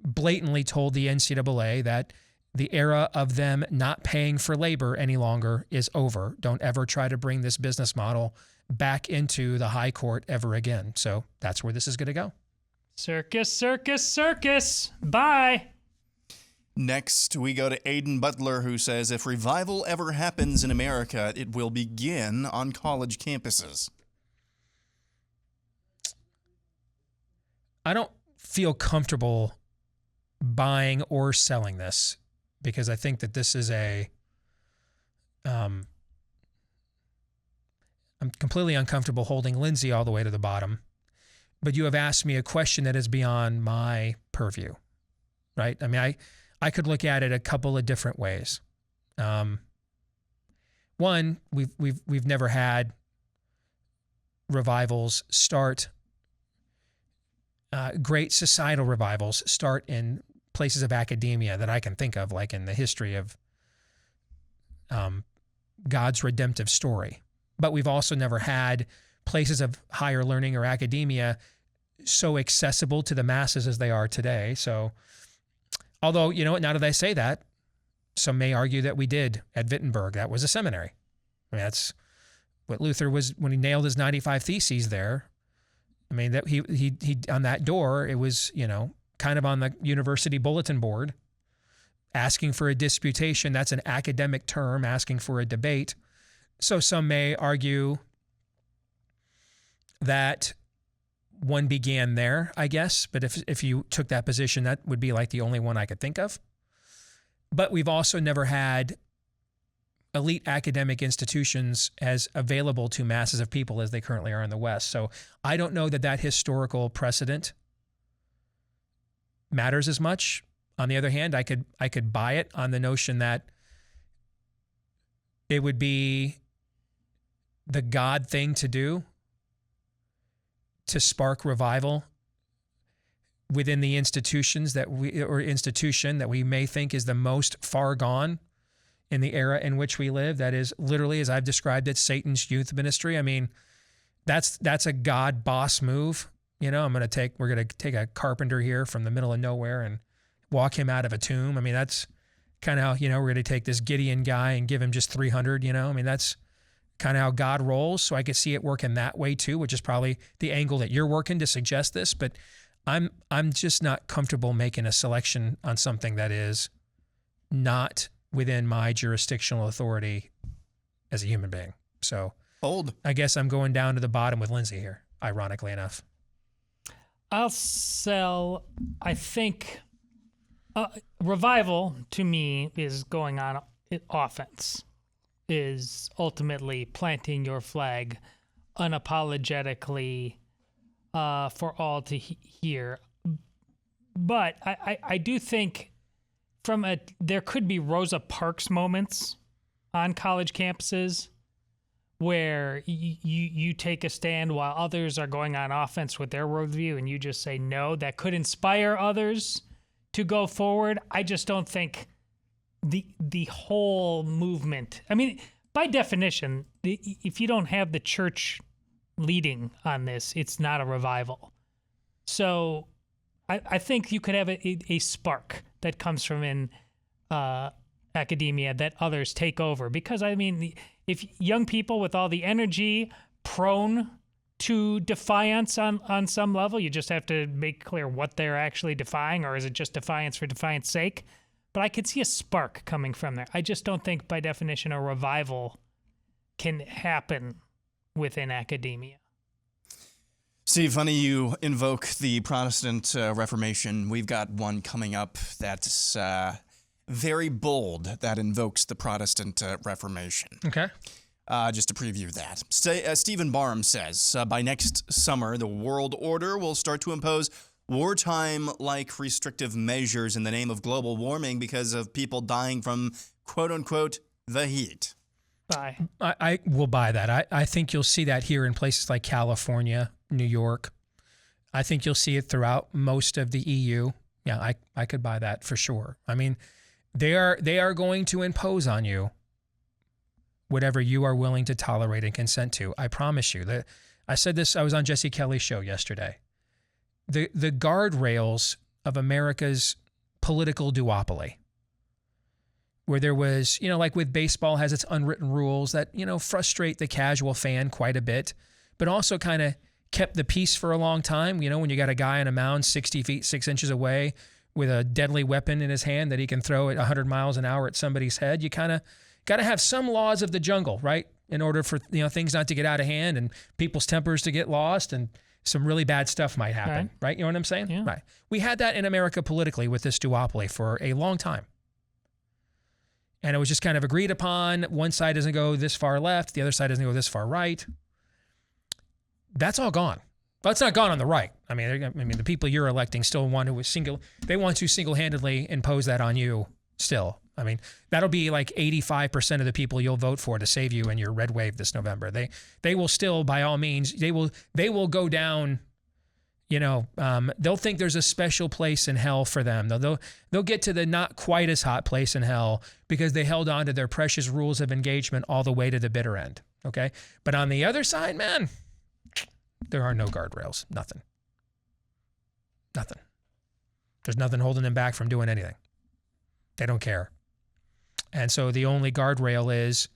blatantly told the NCAA that the era of them not paying for labor any longer is over. Don't ever try to bring this business model back into the high court ever again. So that's where this is going to go.
Circus, circus, circus. Bye.
Next, we go to Aiden Butler, who says, if revival ever happens in America, it will begin on college campuses.
I don't feel comfortable buying or selling this, because I think that this is I'm completely uncomfortable holding Lindsay all the way to the bottom. But you have asked me a question that is beyond my purview, right? I mean, I could look at it a couple of different ways. One, we've never had revivals start, great societal revivals start in places of academia that I can think of, like in the history of God's redemptive story. But we've also never had places of higher learning or academia so accessible to the masses as they are today. So, although, you know what, now that I say that, some may argue that we did at Wittenberg. That was a seminary. I mean, that's what Luther was when he nailed his 95 Theses there. I mean, that he on that door, it was, kind of on the university bulletin board, asking for a disputation. That's an academic term, asking for a debate. So some may argue that one began there, I guess. But if you took that position, that would be like the only one I could think of. But we've also never had elite academic institutions as available to masses of people as they currently are in the West. So I don't know that historical precedent matters as much. On the other hand, I could buy it on the notion that it would be the God thing to do to spark revival within the institutions that institution that we may think is the most far gone in the era in which we live. That is literally, as I've described it, Satan's youth ministry. I mean, that's a God boss move. You know, we're going to take a carpenter here from the middle of nowhere and walk him out of a tomb. I mean, that's kind of how, you know, we're going to take this Gideon guy and give him just 300, you know. I mean, that's kind of how God rolls. So I could see it working that way too, which is probably the angle that you're working to suggest this. But I'm just not comfortable making a selection on something that is not within my jurisdictional authority as a human being. So I guess I'm going down to the bottom with Lindsay here, ironically enough.
I'll sell, I think, revival to me is going on offense, is ultimately planting your flag unapologetically for all to hear. But I do think there could be Rosa Parks moments on college campuses where you take a stand while others are going on offense with their worldview and you just say no. That could inspire others to go forward. I just don't think the whole movement, I mean, by definition, if you don't have the church leading on this, it's not a revival. So I think you could have a spark that comes from in academia that others take over. Because, I mean, if young people with all the energy prone to defiance on some level, you just have to make clear what they're actually defying, or is it just defiance for defiance sake? But I could see a spark coming from there. I just don't think, by definition, a revival can happen within academia.
Steve, funny you invoke the Protestant Reformation. We've got one coming up that's very bold that invokes the Protestant Reformation.
Okay.
Just to preview that. Stephen Barham says, by next summer, the world order will start to impose wartime-like restrictive measures in the name of global warming because of people dying from, quote-unquote, the heat.
Bye.
I will buy that. I think you'll see that here in places like California, New York. I think you'll see it throughout most of the EU. Yeah, I could buy that for sure. I mean, they are going to impose on you whatever you are willing to tolerate and consent to. I promise you. I said this, I was on Jesse Kelly's show yesterday. The guardrails of America's political duopoly, where there was, you know, like with baseball has its unwritten rules that, you know, frustrate the casual fan quite a bit, but also kind of kept the peace for a long time. You know, when you got a guy on a mound 60 feet, 6 inches away with a deadly weapon in his hand that he can throw at 100 miles an hour at somebody's head, you kind of got to have some laws of the jungle, right? In order for, you know, things not to get out of hand and people's tempers to get lost and some really bad stuff might happen, right? You know what I'm saying?
Yeah.
Right. We had that in America politically with this duopoly for a long time. And it was just kind of agreed upon. One side doesn't go this far left. The other side doesn't go this far right. That's all gone. But it's not gone on the right. I mean, the people you're electing still want to single-handedly impose that on you still. I mean, that'll be like 85% of the people you'll vote for to save you in your red wave this November. They will still, by all means, they will go down. You know, they'll think there's a special place in hell for them. They'll get to the not quite as hot place in hell because they held on to their precious rules of engagement all the way to the bitter end. Okay, but on the other side, man, there are no guardrails. Nothing. There's nothing holding them back from doing anything. They don't care. And so the only guardrail is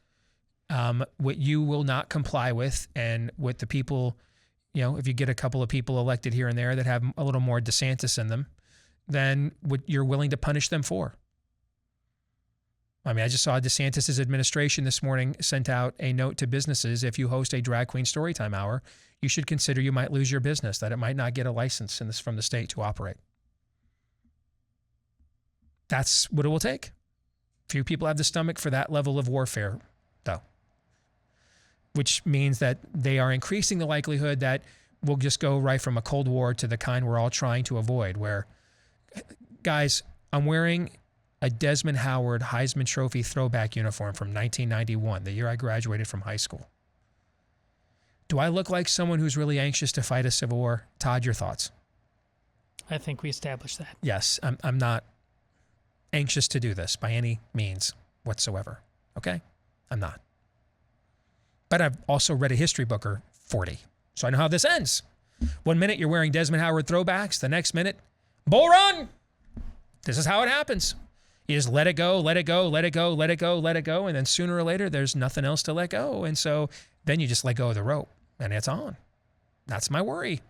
what you will not comply with, and what the people, you know, if you get a couple of people elected here and there that have a little more DeSantis in them, then what you're willing to punish them for. I mean, I just saw DeSantis' administration this morning sent out a note to businesses: if you host a drag queen storytime hour, you should consider you might lose your business, that it might not get a license from the state to operate. That's what it will take. Few people have the stomach for that level of warfare, though, which means that they are increasing the likelihood that we'll just go right from a Cold War to the kind we're all trying to avoid, where, guys, I'm wearing a Desmond Howard Heisman Trophy throwback uniform from 1991, the year I graduated from high school. Do I look like someone who's really anxious to fight a civil war? Todd, your thoughts?
I think we established that.
Yes, I'm not anxious to do this by any means whatsoever. Okay? I'm not. But I've also read a history book or 40, so I know how this ends. One minute you're wearing Desmond Howard throwbacks, the next minute, Bull Run! This is how it happens. You just let it go, let it go, let it go, let it go, let it go, and then sooner or later there's nothing else to let go. And so then you just let go of the rope, and it's on. That's my worry.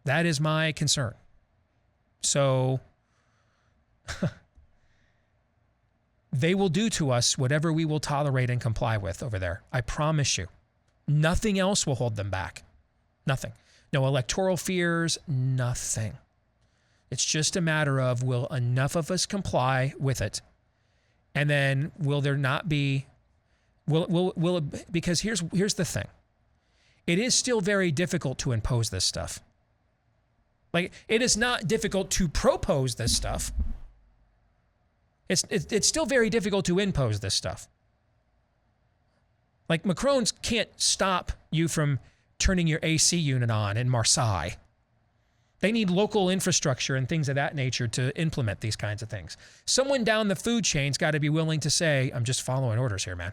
That is my concern. So they will do to us whatever we will tolerate and comply with over there. I promise you. Nothing else will hold them back. Nothing. No electoral fears, nothing. It's just a matter of, will enough of us comply with it? And then will there not be, will it, because here's the thing. It is still very difficult to impose this stuff. Like, it is not difficult to propose this stuff. It's still very difficult to impose this stuff. Like, Macron's can't stop you from turning your AC unit on in Marseille. They need local infrastructure and things of that nature to implement these kinds of things. Someone down the food chain's got to be willing to say, I'm just following orders here, man.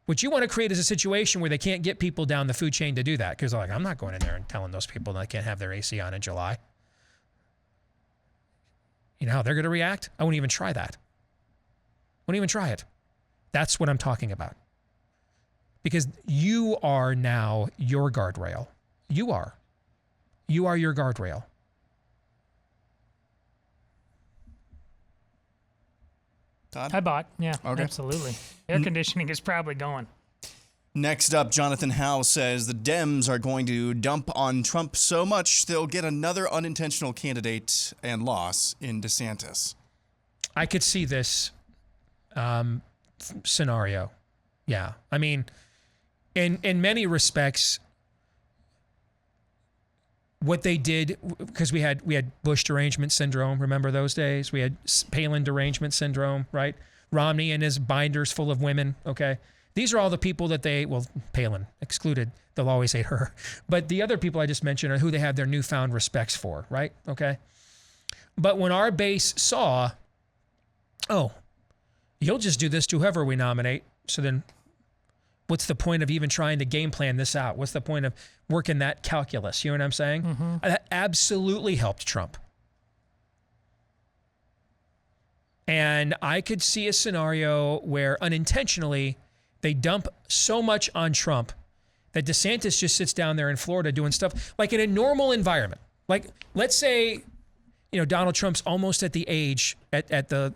What you want to create is a situation where they can't get people down the food chain to do that, because they're like, I'm not going in there and telling those people they can't have their AC on in July. You know how they're going to react? I won't even try that. Won't even try it. That's what I'm talking about. Because you are now your guardrail. You are. You are your guardrail.
Todd?
I bought. Yeah,
Okay.
absolutely. Air conditioning is probably going.
Next up, Jonathan Howe says the Dems are going to dump on Trump so much they'll get another unintentional candidate and loss in DeSantis.
I could see this scenario. Yeah. I mean, in many respects, what they did, because we had Bush derangement syndrome. Remember those days? We had Palin derangement syndrome, right? Romney and his binders full of women. Okay. These are all the people that Palin excluded. They'll always hate her. But the other people I just mentioned are who they have their newfound respects for, right? Okay. But when our base saw, oh, you'll just do this to whoever we nominate. So then what's the point of even trying to game plan this out? What's the point of working that calculus? You know what I'm saying? Mm-hmm. That absolutely helped Trump. And I could see a scenario where unintentionally they dump so much on Trump that DeSantis just sits down there in Florida doing stuff like in a normal environment. Like, let's say, Donald Trump's almost at the age at the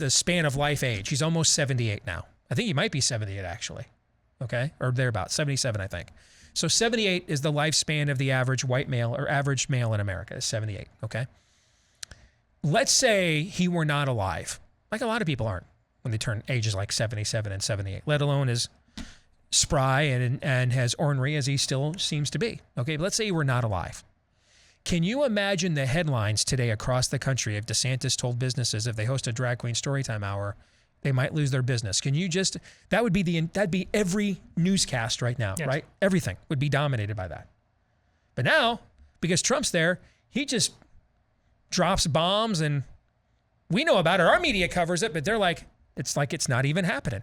span of life age. He's almost 78 now. I think he might be 78 actually. Okay? Or thereabouts, 77 I think. So 78 is the lifespan of the average white male or average male in America is 78, okay? Let's say he were not alive. Like a lot of people aren't when they turn ages like 77 and 78, let alone as spry and as ornery as he still seems to be. Okay, but let's say he were not alive. Can you imagine the headlines today across the country if DeSantis told businesses if they host a drag queen storytime hour, they might lose their business? Can you just, that'd be every newscast right now, yes. Right? Everything would be dominated by that. But now, because Trump's there, he just drops bombs and we know about it. Our media covers it, but they're like it's not even happening.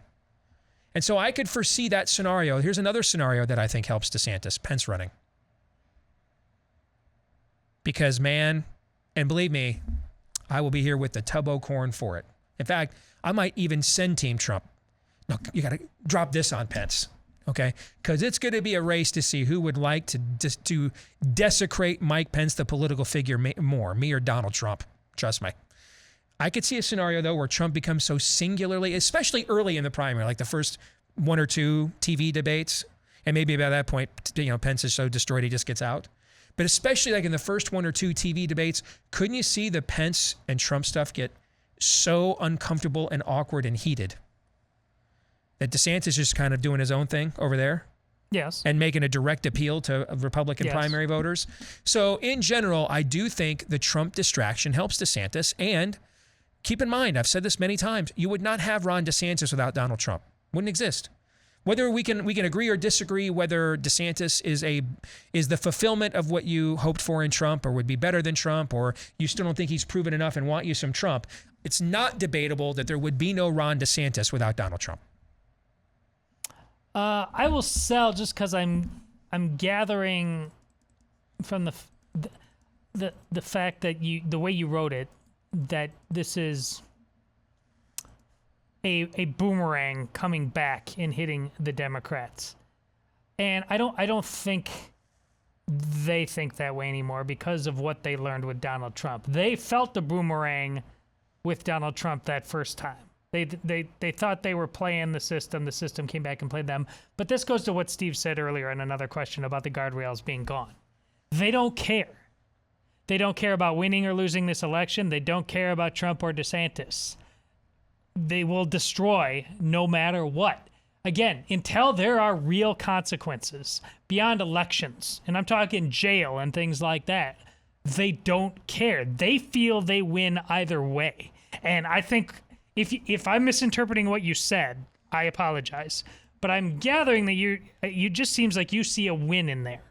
And so I could foresee that scenario. Here's another scenario that I think helps DeSantis, Pence running. Because, man, and believe me, I will be here with the tub o' corn for it. In fact, I might even send Team Trump. No, you got to drop this on Pence, okay? Because it's going to be a race to see who would like to desecrate Mike Pence, the political figure, more, me or Donald Trump. Trust me. I could see a scenario, though, where Trump becomes so singularly, especially early in the primary, like the first one or two TV debates, and maybe by that point, Pence is so destroyed he just gets out. But especially like in the first one or two TV debates, couldn't you see the Pence and Trump stuff get so uncomfortable and awkward and heated that DeSantis is just kind of doing his own thing over there?
Yes. And
making a direct appeal to Republican primary voters. So in general, I do think the Trump distraction helps DeSantis and keep in mind, I've said this many times, you would not have Ron DeSantis without Donald Trump. Wouldn't exist. Whether we can agree or disagree whether DeSantis is the fulfillment of what you hoped for in Trump or would be better than Trump, or you still don't think he's proven enough and want you some Trump, it's not debatable that there would be no Ron DeSantis without Donald Trump.
I will sell just because I'm gathering from the fact that the way you wrote it, that this is a boomerang coming back and hitting the Democrats. And I don't think they think that way anymore because of what they learned with Donald Trump. They felt the boomerang with Donald Trump that first time. They thought they were playing the system came back and played them. But this goes to what Steve said earlier in another question about the guardrails being gone. They don't care. They don't care about winning or losing this election. They don't care about Trump or DeSantis. They will destroy no matter what. Again, until there are real consequences beyond elections, and I'm talking jail and things like that, they don't care. They feel they win either way. And I think if I'm misinterpreting what you said, I apologize. But I'm gathering that you just seems like you see a win in there.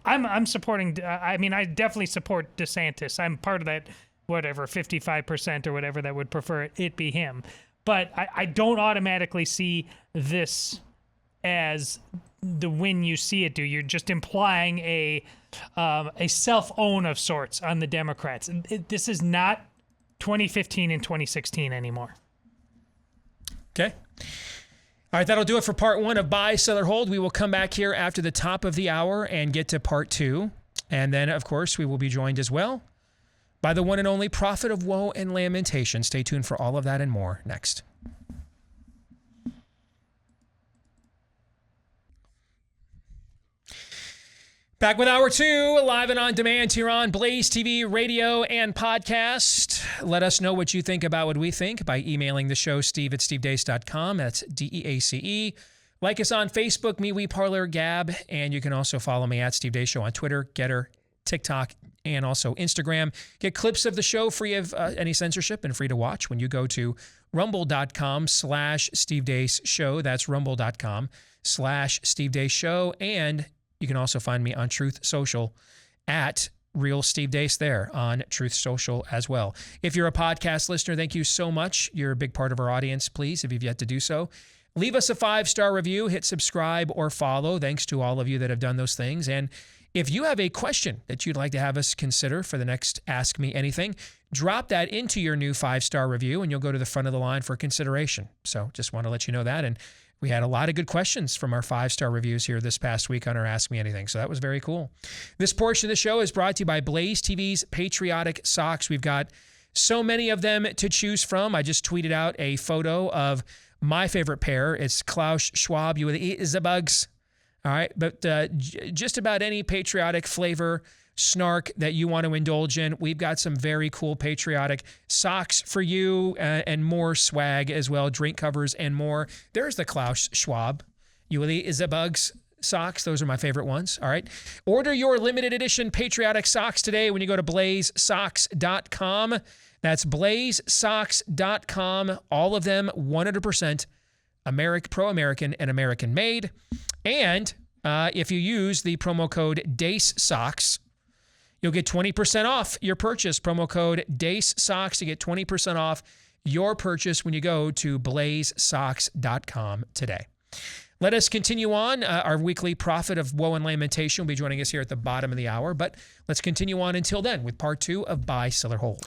I'm supporting. I mean, I definitely support DeSantis. I'm part of that, whatever, 55% or whatever that would prefer it be him. But I don't automatically see this as the win you see it do. You're just implying a self-own of sorts on the Democrats. This is not 2015 and 2016 anymore.
Okay. All right, that'll do it for part one of Buy, Sell, or Hold. We will come back here after the top of the hour and get to part two. And then, of course, we will be joined as well by the one and only prophet of woe and lamentation. Stay tuned for all of that and more next. Back with hour two, live and on demand here on Blaze TV, radio, and podcast. Let us know what you think about what we think by emailing the show, steve@stevedeace.com. That's DEACE. Like us on Facebook, MeWe, Parler, Gab, and you can also follow me at Steve Deace Show on Twitter, Getter, TikTok, and also Instagram. Get clips of the show free of any censorship and free to watch when you go to rumble.com/Steve Deace Show. That's rumble.com/Steve Deace Show. And you can also find me on Truth Social at Real Steve Deace there on Truth Social as well. If you're a podcast listener, thank you so much. You're a big part of our audience. Please, if you've yet to do so, leave us a 5-star review, hit subscribe or follow. Thanks to all of you that have done those things. And if you have a question that you'd like to have us consider for the next Ask Me Anything, drop that into your new 5-star review and you'll go to the front of the line for consideration. So just want to let you know that. And we had a lot of good questions from our 5-star reviews here this past week on our Ask Me Anything. So that was very cool. This portion of the show is brought to you by Blaze TV's Patriotic Socks. We've got so many of them to choose from. I just tweeted out a photo of my favorite pair. It's Klaus Schwab. You would eat the bugs. All right. But just about any patriotic flavor, snark that you want to indulge in, we've got some very cool patriotic socks for you and more swag as well, drink covers and more. There's the Klaus Schwab. You will eat the bugs socks. Those are my favorite ones. All right. Order your limited edition patriotic socks today when you go to blazesocks.com. That's blazesocks.com. All of them 100% pro-American and American made. And if you use the promo code DACESOCKS, you'll get 20% off your purchase. Promo code DACESOCKS to get 20% off your purchase when you go to blazesocks.com today. Let us continue on. Our weekly prophet of woe and lamentation will be joining us here at the bottom of the hour. But let's continue on until then with part two of Buy, Sell, or Hold.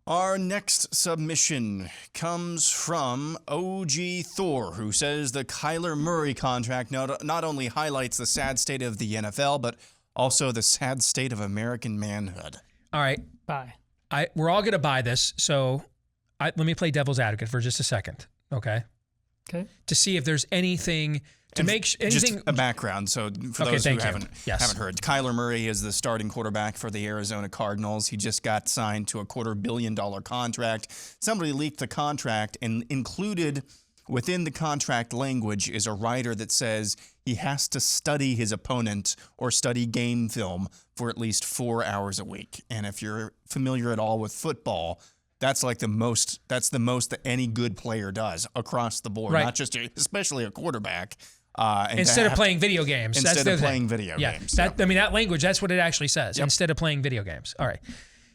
Our next submission comes from OG Thor, who says the Kyler Murray contract not only highlights the sad state of the NFL, but also the sad state of American manhood.
All right.
Bye.
We're all going to buy this, so let me play devil's advocate for just a second, okay?
Okay.
To see if there's anything to make anything.
Just a background, so for those who haven't heard, Kyler Murray is the starting quarterback for the Arizona Cardinals. He just got signed to a $250 million contract. Somebody leaked the contract, and included within the contract language is a rider that says he has to study his opponent or study game film for at least 4 hours a week. And if you're familiar at all with football, That's like the most that any good player does across the board,
Right.
not just especially a quarterback.
Instead of playing video games.
Instead of playing video games.
I mean, that language, that's what it actually says. Instead of playing video games. All right.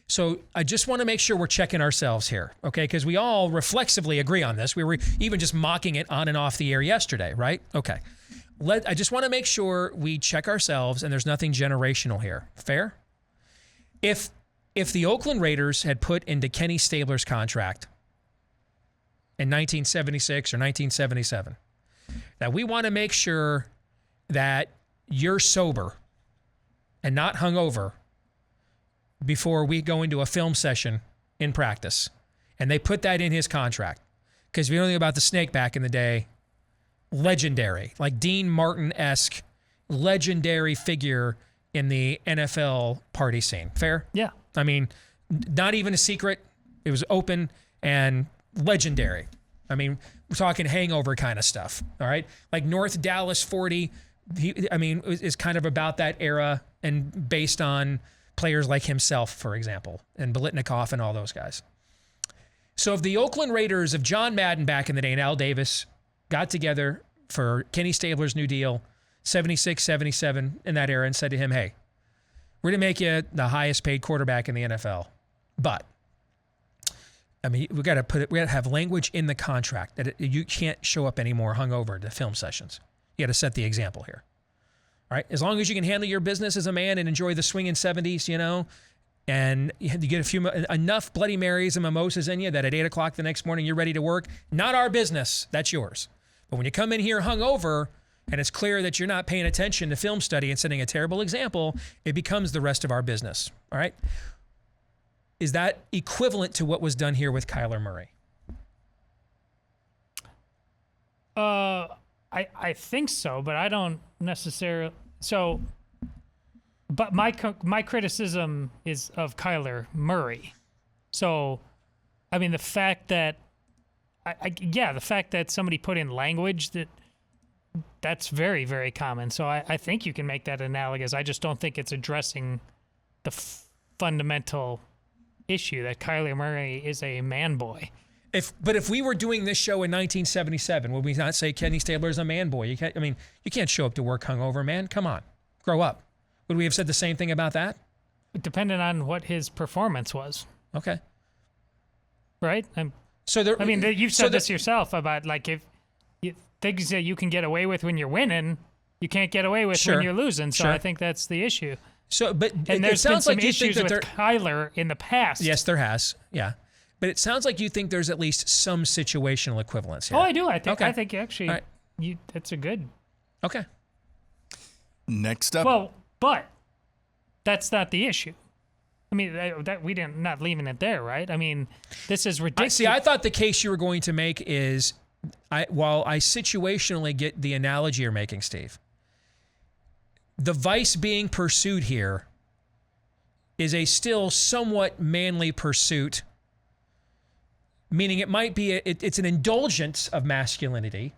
So I just want to make sure we're checking ourselves here, okay? Because we all reflexively agree on this. We were even just mocking it on and off the air yesterday, right? Okay. I just want to make sure we check ourselves and there's nothing generational here. Fair? If the Oakland Raiders had put into Kenny Stabler's contract in 1976 or 1977, that we want to make sure that you're sober and not hungover before we go into a film session in practice. And they put that in his contract. Because if you know anything about the snake back in the day, legendary, like Dean Martin-esque, legendary figure in the NFL party scene. Fair?
Yeah.
I mean, not even a secret. It was open and legendary. I mean, we're talking hangover kind of stuff, all right? Like North Dallas 40, is kind of about that era and based on players like himself, for example, and Biletnikoff and all those guys. So if the Oakland Raiders of John Madden back in the day and Al Davis got together for Kenny Stabler's new deal, 76, 77 in that era, and said to him, hey, we're going to make you the highest paid quarterback in the NFL. But, I mean, we got to have language in the contract that you can't show up anymore hungover to film sessions. You got to set the example here. All right? As long as you can handle your business as a man and enjoy the swinging 70s, you know, and you get enough Bloody Marys and mimosas in you that at 8 o'clock the next morning you're ready to work, not our business. That's yours. But when you come in here hungover and it's clear that you're not paying attention to film study and setting a terrible example, it becomes the rest of our business. All right? Is that equivalent to what was done here with Kyler Murray?
I think so, but I don't necessarily. So, but my criticism is of Kyler Murray. So, I mean, the fact that, the fact that somebody put in language that's very, very common. So I think you can make that analogous. I just don't think it's addressing the fundamental issue that Kyler Murray is a man boy.
But if we were doing this show in 1977, would we not say Kenny Stabler's a man boy? You can't show up to work hungover, man. Come on, grow up. Would we have said the same thing about that?
Depending on what his performance was.
Okay.
Right? You've said this yourself about like if things that you can get away with when you're winning, you can't get away with when you're losing. So I think that's the issue.
So, but
and there's been some issues with Kyler in the past.
Yes, there has. Yeah. But it sounds like you think there's at least some situational equivalence here.
Oh, I do. I think actually that's a good.
Okay.
Next up.
Well, but that's not the issue. I mean, not leaving it there, right? I mean, this is ridiculous.
I thought the case you were going to make is, while I situationally get the analogy you're making, Steve, the vice being pursued here is a still somewhat manly pursuit, meaning it might be it's an indulgence of masculinity,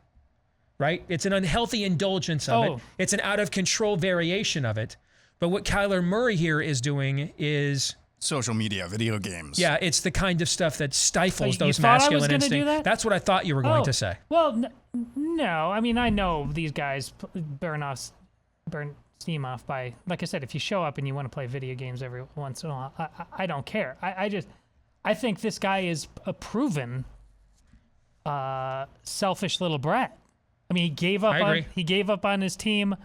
right? It's an unhealthy indulgence of it. It's an out-of-control variation of it. But what Kyler Murray here is doing is
social media, video games.
Yeah, it's the kind of stuff that stifles those
masculine
masculine instincts.
That?
That's what I thought you were going to say.
Well, no. I mean, I know these guys burn steam off by, like I said, if you show up and you want to play video games every once in a while, I don't care. I think this guy is a proven selfish little brat. I mean, he gave up on his team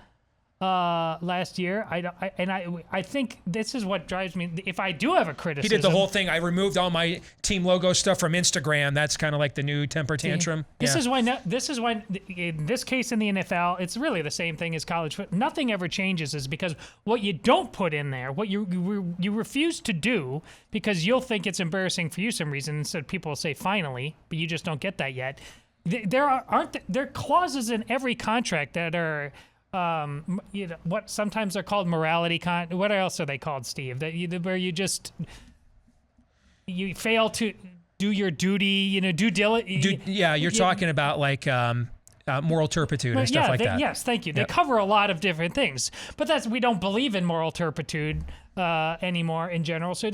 last year. I think this is what drives me. If I do have a criticism,
he did the whole thing. I removed all my team logo stuff from Instagram. That's kind of like the new temper tantrum.
This is why in this case in the NFL, it's really the same thing as college football. Nothing ever changes, is because what you don't put in there, what you refuse to do, because you'll think it's embarrassing for you some reason. Instead, people will say finally, but you just don't get that yet. There are clauses in every contract that are. What sometimes they're called morality what else are they called, Steve? Where you fail to do your duty, due diligence.
You're talking about like moral turpitude and stuff like that.
Yes, thank you.
Yep.
They cover a lot of different things, but we don't believe in moral turpitude anymore in general. So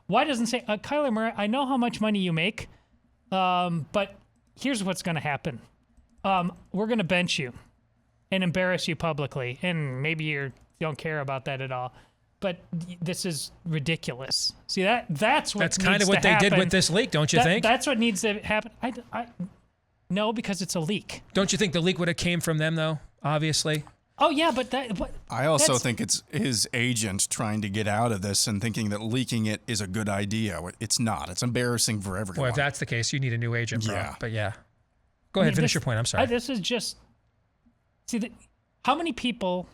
why doesn't say, Kyler Murray, I know how much money you make, but here's what's going to happen. We're going to bench you and embarrass you publicly, and maybe you don't care about that at all. But this is ridiculous. See, that's
kind of what they did with this leak, don't you think?
That's what needs to happen. No, because it's a leak.
Don't you think the leak would have came from them, though, obviously?
Oh, yeah, but
I also think it's his agent trying to get out of this and thinking that leaking it is a good idea. It's not. It's embarrassing for everyone.
Well, if that's the case, you need a new agent, bro.
Yeah.
But yeah. Go ahead, finish your point. I'm sorry.
This is just... See, how many people...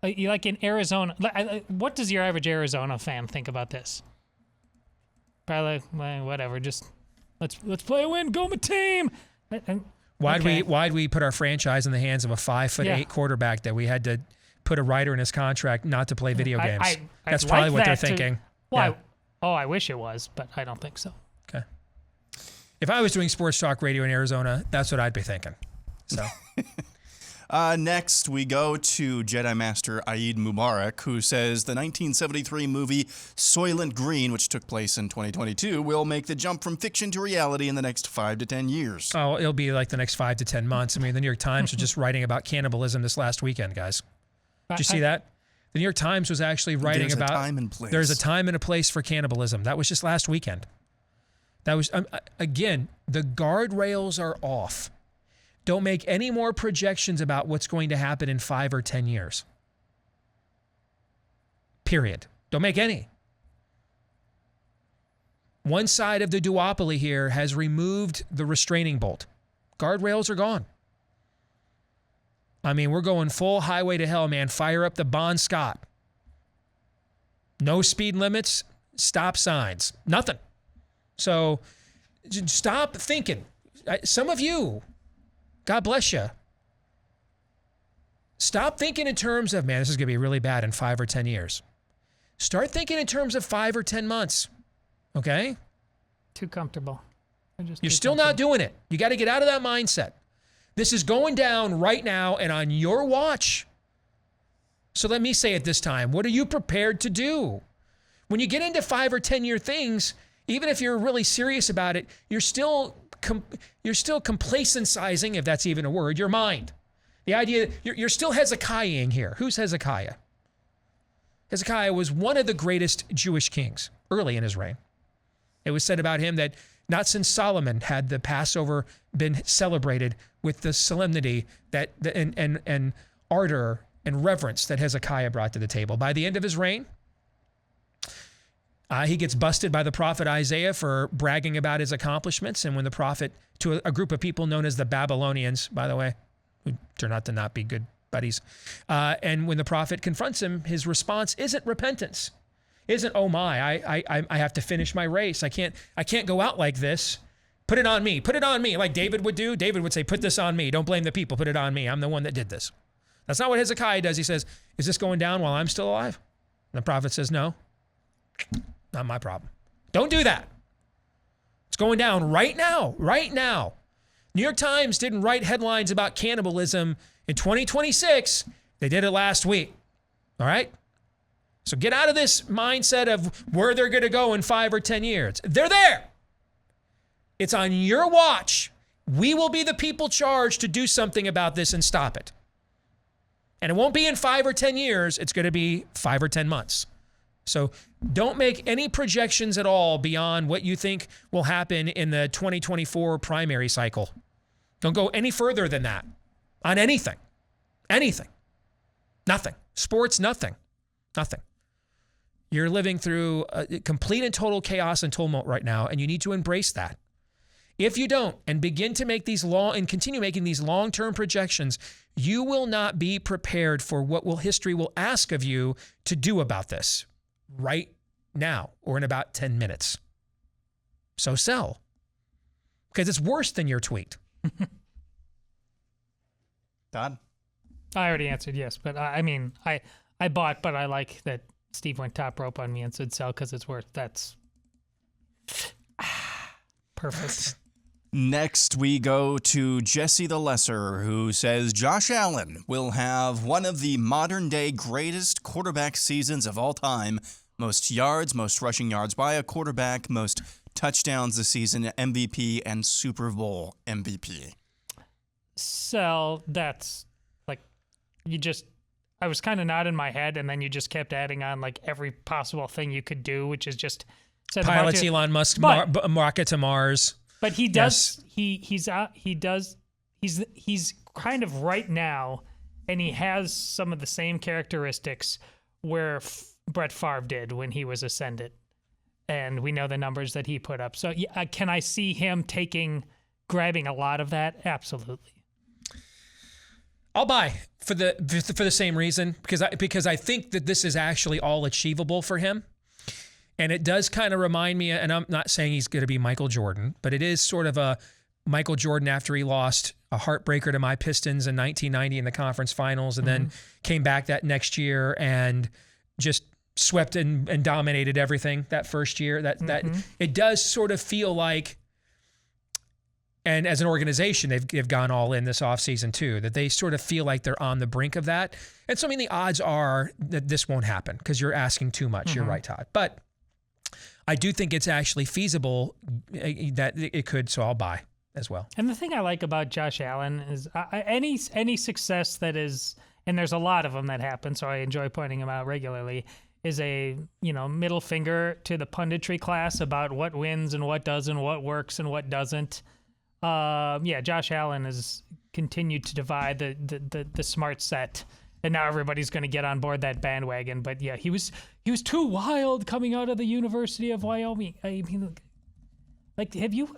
like in Arizona... what does your average Arizona fan think about this? Probably, whatever, just... Let's play a win, go my team!
Why'd we put our franchise in the hands of a 5'8" quarterback that we had to put a writer in his contract not to play video games? That's probably what they're thinking.
I wish it was, but I don't think so.
Okay. If I was doing sports talk radio in Arizona, that's what I'd be thinking. So.
Next, we go to Jedi Master Eid Mubarak, who says the 1973 movie Soylent Green, which took place in 2022, will make the jump from fiction to reality in the next 5 to 10 years.
Oh, it'll be like the next 5 to 10 months. I mean, the New York Times was just writing about cannibalism this last weekend, guys. Did you see that? The New York Times was actually writing about...
There's a time and place.
There's a time and a place for cannibalism. That was just last weekend. That was, again, the guardrails are off. Don't make any more projections about what's going to happen in 5 or 10 years. Period. Don't make any. One side of the duopoly here has removed the restraining bolt. Guardrails are gone. I mean, we're going full highway to hell, man. Fire up the Bon Scott. No speed limits, stop signs, nothing. So stop thinking. Some of you... God bless you. Stop thinking in terms of, man, this is going to be really bad in 5 or 10 years. Start thinking in terms of 5 or 10 months. Okay?
Too comfortable.
You're still not doing it. You got to get out of that mindset. This is going down right now and on your watch. So let me say it this time. What are you prepared to do? When you get into 5 or 10 year things, even if you're really serious about it, you're still complacencizing, if that's even a word, your mind. The idea, you're still Hezekiah-ing here. Who's Hezekiah? Hezekiah was one of the greatest Jewish kings early in his reign. It was said about him that not since Solomon had the Passover been celebrated with the solemnity that and ardor and reverence that Hezekiah brought to the table. By the end of his reign, he gets busted by the prophet Isaiah for bragging about his accomplishments. And when the prophet, to a group of people known as the Babylonians, by the way, who turn out to not be good buddies, and when the prophet confronts him, his response isn't repentance. Isn't, oh my, I have to finish my race. I can't go out like this. Put it on me. Put it on me. Like David would do. David would say, put this on me. Don't blame the people. Put it on me. I'm the one that did this. That's not what Hezekiah does. He says, is this going down while I'm still alive? And the prophet says, no. Not my problem. Don't do that. It's going down right now. Right now. New York Times didn't write headlines about cannibalism in 2026. They did it last week. All right? So get out of this mindset of where they're going to go in 5 or 10 years. They're there. It's on your watch. We will be the people charged to do something about this and stop it. And it won't be in 5 or 10 years. It's going to be 5 or 10 months. So don't make any projections at all beyond what you think will happen in the 2024 primary cycle. Don't go any further than that on anything. Anything. Nothing. Sports, nothing. Nothing. You're living through complete and total chaos and tumult right now, and you need to embrace that. If you don't, and begin to make these continue making these long-term projections, you will not be prepared for what history will ask of you to do about this right now or in about 10 minutes. So sell. Because it's worse than your tweet.
Todd?
I already answered yes, but I bought, but I like that Steve went top rope on me and said sell because it's worth. That's perfect.
Next, we go to Jesse the Lesser, who says Josh Allen will have one of the modern-day greatest quarterback seasons of all time. Most yards, most rushing yards by a quarterback, most touchdowns this season, MVP, and Super Bowl MVP.
So that's like, I was kind of nodding my head, and then you just kept adding on like every possible thing you could do, which is just
pilots Elon Musk rocket to Mars.
But he does. Yes. He's kind of right now, and he has some of the same characteristics where Brett Favre did when he was ascendant, and we know the numbers that he put up. So yeah, can I see him grabbing a lot of that? Absolutely.
I'll buy for the same reason, because I think that this is actually all achievable for him. And it does kind of remind me, and I'm not saying he's going to be Michael Jordan, but it is sort of a Michael Jordan after he lost a heartbreaker to my Pistons in 1990 in the conference finals, and then came back that next year and just swept and dominated everything that first year. That it does sort of feel like, and as an organization, they've gone all in this offseason too, that they sort of feel like they're on the brink of that. And so, I mean, the odds are that this won't happen because you're asking too much. You're right, Todd. But I do think it's actually feasible that it could, so I'll buy as well. And
the thing I like about Josh Allen is any success that is, and there's a lot of them that happen, so I enjoy pointing them out regularly, is a middle finger to the punditry class about what wins and what doesn't, what works and what doesn't. Josh Allen has continued to divide the smart set, and now everybody's going to get on board that bandwagon. But yeah, he was too wild coming out of the University of Wyoming. I mean, like, do you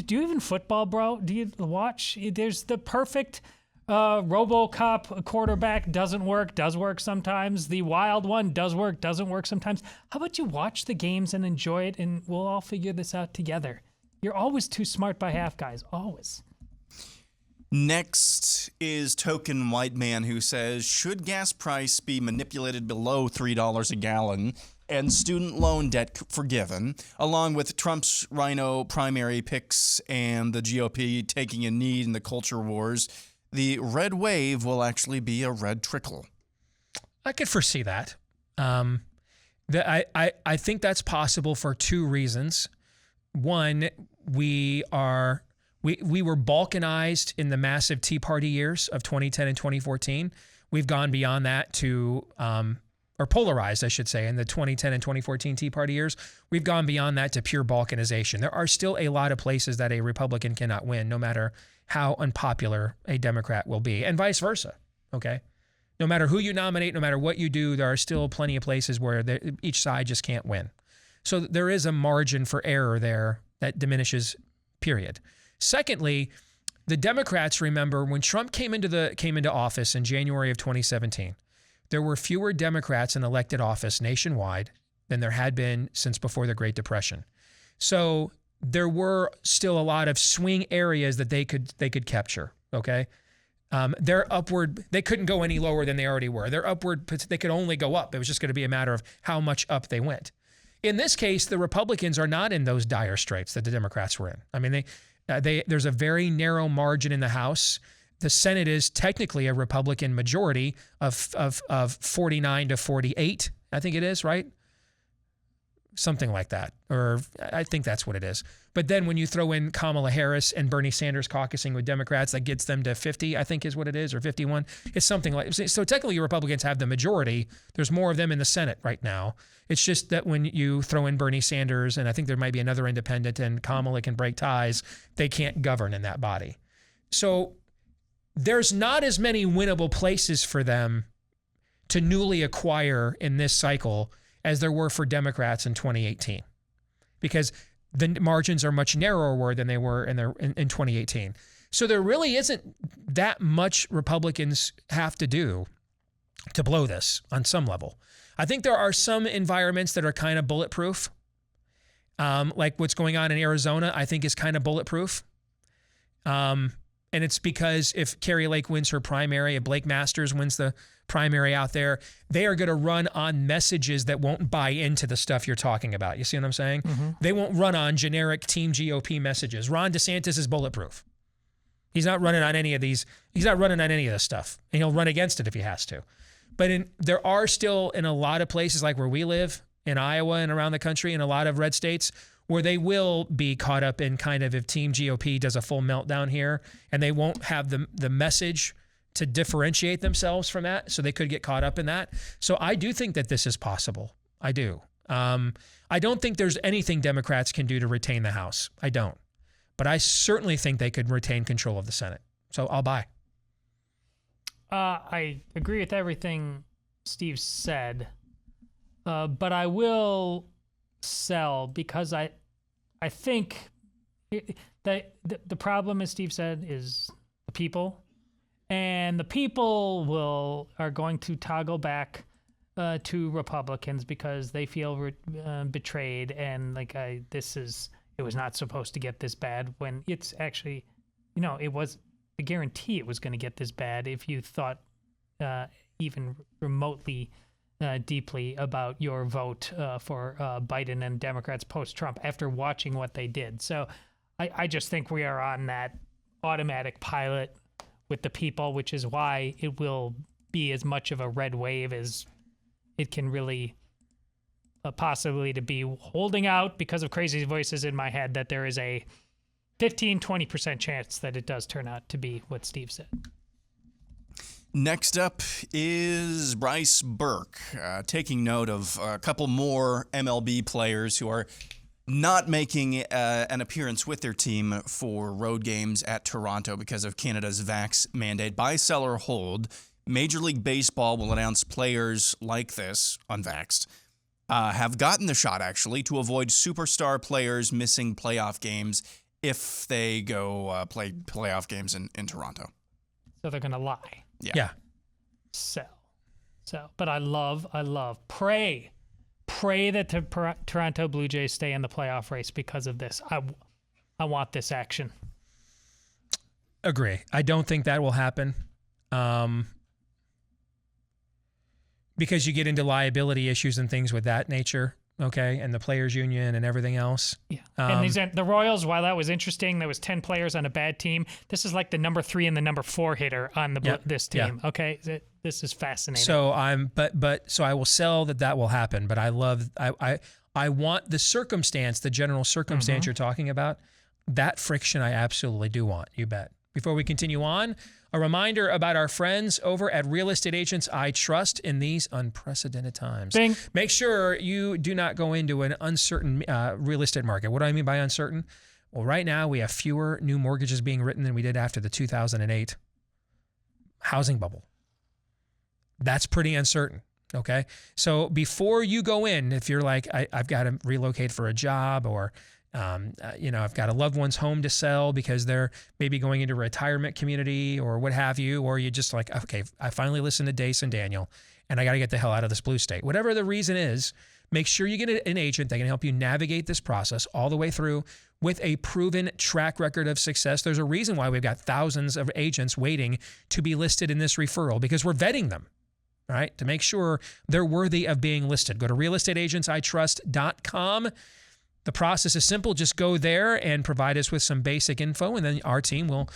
even football, bro? Do you watch? There's the perfect RoboCop quarterback, doesn't work, does work sometimes. The wild one does work, doesn't work sometimes. How about you watch the games and enjoy it, and we'll all figure this out together. You're always too smart by half, guys. Always.
Next is Token White Man, who says, should gas price be manipulated below $3 a gallon and student loan debt forgiven, along with Trump's rhino primary picks and the GOP taking a knee in the culture wars, the red wave will actually be a red trickle?
I could foresee that. I think that's possible for two reasons. One, we were balkanized in the massive Tea Party years of 2010 and 2014. We've gone beyond that to, or polarized, I should say, in the 2010 and 2014 Tea Party years. We've gone beyond that to pure balkanization. There are still a lot of places that a Republican cannot win, no matter how unpopular a Democrat will be, and vice versa, okay? No matter who you nominate, no matter what you do, there are still plenty of places where each side just can't win. So there is a margin for error there that diminishes, period. Secondly, the Democrats, remember, when Trump came into office in January of 2017, there were fewer Democrats in elected office nationwide than there had been since before the Great Depression. So there were still a lot of swing areas that they could capture, okay? They couldn't go any lower than they already were. They could only go up. It was just going to be a matter of how much up they went. In this case, the Republicans are not in those dire straits that the Democrats were in. I mean, there's a very narrow margin in the House. The Senate is technically a Republican majority of 49 to 48, I think it is, right? Something like that, or I think that's what it is. But then when you throw in Kamala Harris and Bernie Sanders caucusing with Democrats, that gets them to 50, I think is what it is, or 51. It's something like, so technically Republicans have the majority. There's more of them in the Senate right now. It's just that when you throw in Bernie Sanders, and I think there might be another independent, and Kamala can break ties, they can't govern in that body. So there's not as many winnable places for them to newly acquire in this cycle as there were for Democrats in 2018, because the margins are much narrower than they were in 2018. So there really isn't that much Republicans have to do to blow this on some level. I think there are some environments that are kind of bulletproof, like what's going on in Arizona, I think is kind of bulletproof. And it's because if Carrie Lake wins her primary, if Blake Masters wins the primary out there, they are going to run on messages that won't buy into the stuff you're talking about. You see what I'm saying? They won't run on generic Team GOP messages. Ron DeSantis is bulletproof. He's not running on any of these. He's not running on any of this stuff. And he'll run against it if he has to. But there are still, in a lot of places like where we live, in Iowa and around the country, in a lot of red states, where they will be caught up in kind of if Team GOP does a full meltdown here, and they won't have the message to differentiate themselves from that, so they could get caught up in that. So I do think that this is possible. I do. I don't think there's anything Democrats can do to retain the House. I don't. But I certainly think they could retain control of the Senate. So I'll buy.
I agree with everything Steve said, but I will sell because I think that the problem, as Steve said, is the people, and the people are going to toggle back to Republicans because they feel betrayed, and it was not supposed to get this bad when it's actually, it was a guarantee it was going to get this bad if you thought even remotely deeply about your vote for Biden and Democrats post-Trump after watching what they did. So I just think we are on that automatic pilot with the people, which is why it will be as much of a red wave as it can really possibly to be holding out because of crazy voices in my head that there is a 15-20% chance that it does turn out to be what Steve said.
Next up is Bryce Burke, taking note of a couple more MLB players who are not making an appearance with their team for road games at Toronto because of Canada's vax mandate. Buy, sell, or hold. Major League Baseball will announce players like this, unvaxxed, have gotten the shot, actually, to avoid superstar players missing playoff games if they go play playoff games in Toronto.
So they're going to lie.
Yeah.
So, but I love, pray that the Toronto Blue Jays stay in the playoff race because of this. I want this action.
Agree. I don't think that will happen. Because you get into liability issues and things with that nature, okay, and the players' union and everything else.
Yeah, and the Royals, while that was interesting, there was 10 players on a bad team. This is like the number 3 and the number 4 hitter on this team. Yeah. Okay, this is fascinating.
So so I will sell that will happen. But I want the circumstance, the general circumstance you're talking about. That friction, I absolutely do want. You bet. Before we continue on, a reminder about our friends over at Real Estate Agents I Trust in these unprecedented times.
Bing.
Make sure you do not go into an uncertain real estate market. What do I mean by uncertain? Well, right now we have fewer new mortgages being written than we did after the 2008 housing bubble. That's pretty uncertain, okay? So before you go in, if you're like, I've got to relocate for a job, or I've got a loved one's home to sell because they're maybe going into a retirement community or what have you, or you just like, okay, I finally listened to Deace and Daniel and I got to get the hell out of this blue state. Whatever the reason is, make sure you get an agent that can help you navigate this process all the way through with a proven track record of success. There's a reason why we've got thousands of agents waiting to be listed in this referral, because we're vetting them, right, to make sure they're worthy of being listed. Go to realestateagentsitrust.com. The process is simple. Just go there and provide us with some basic info, and then our team will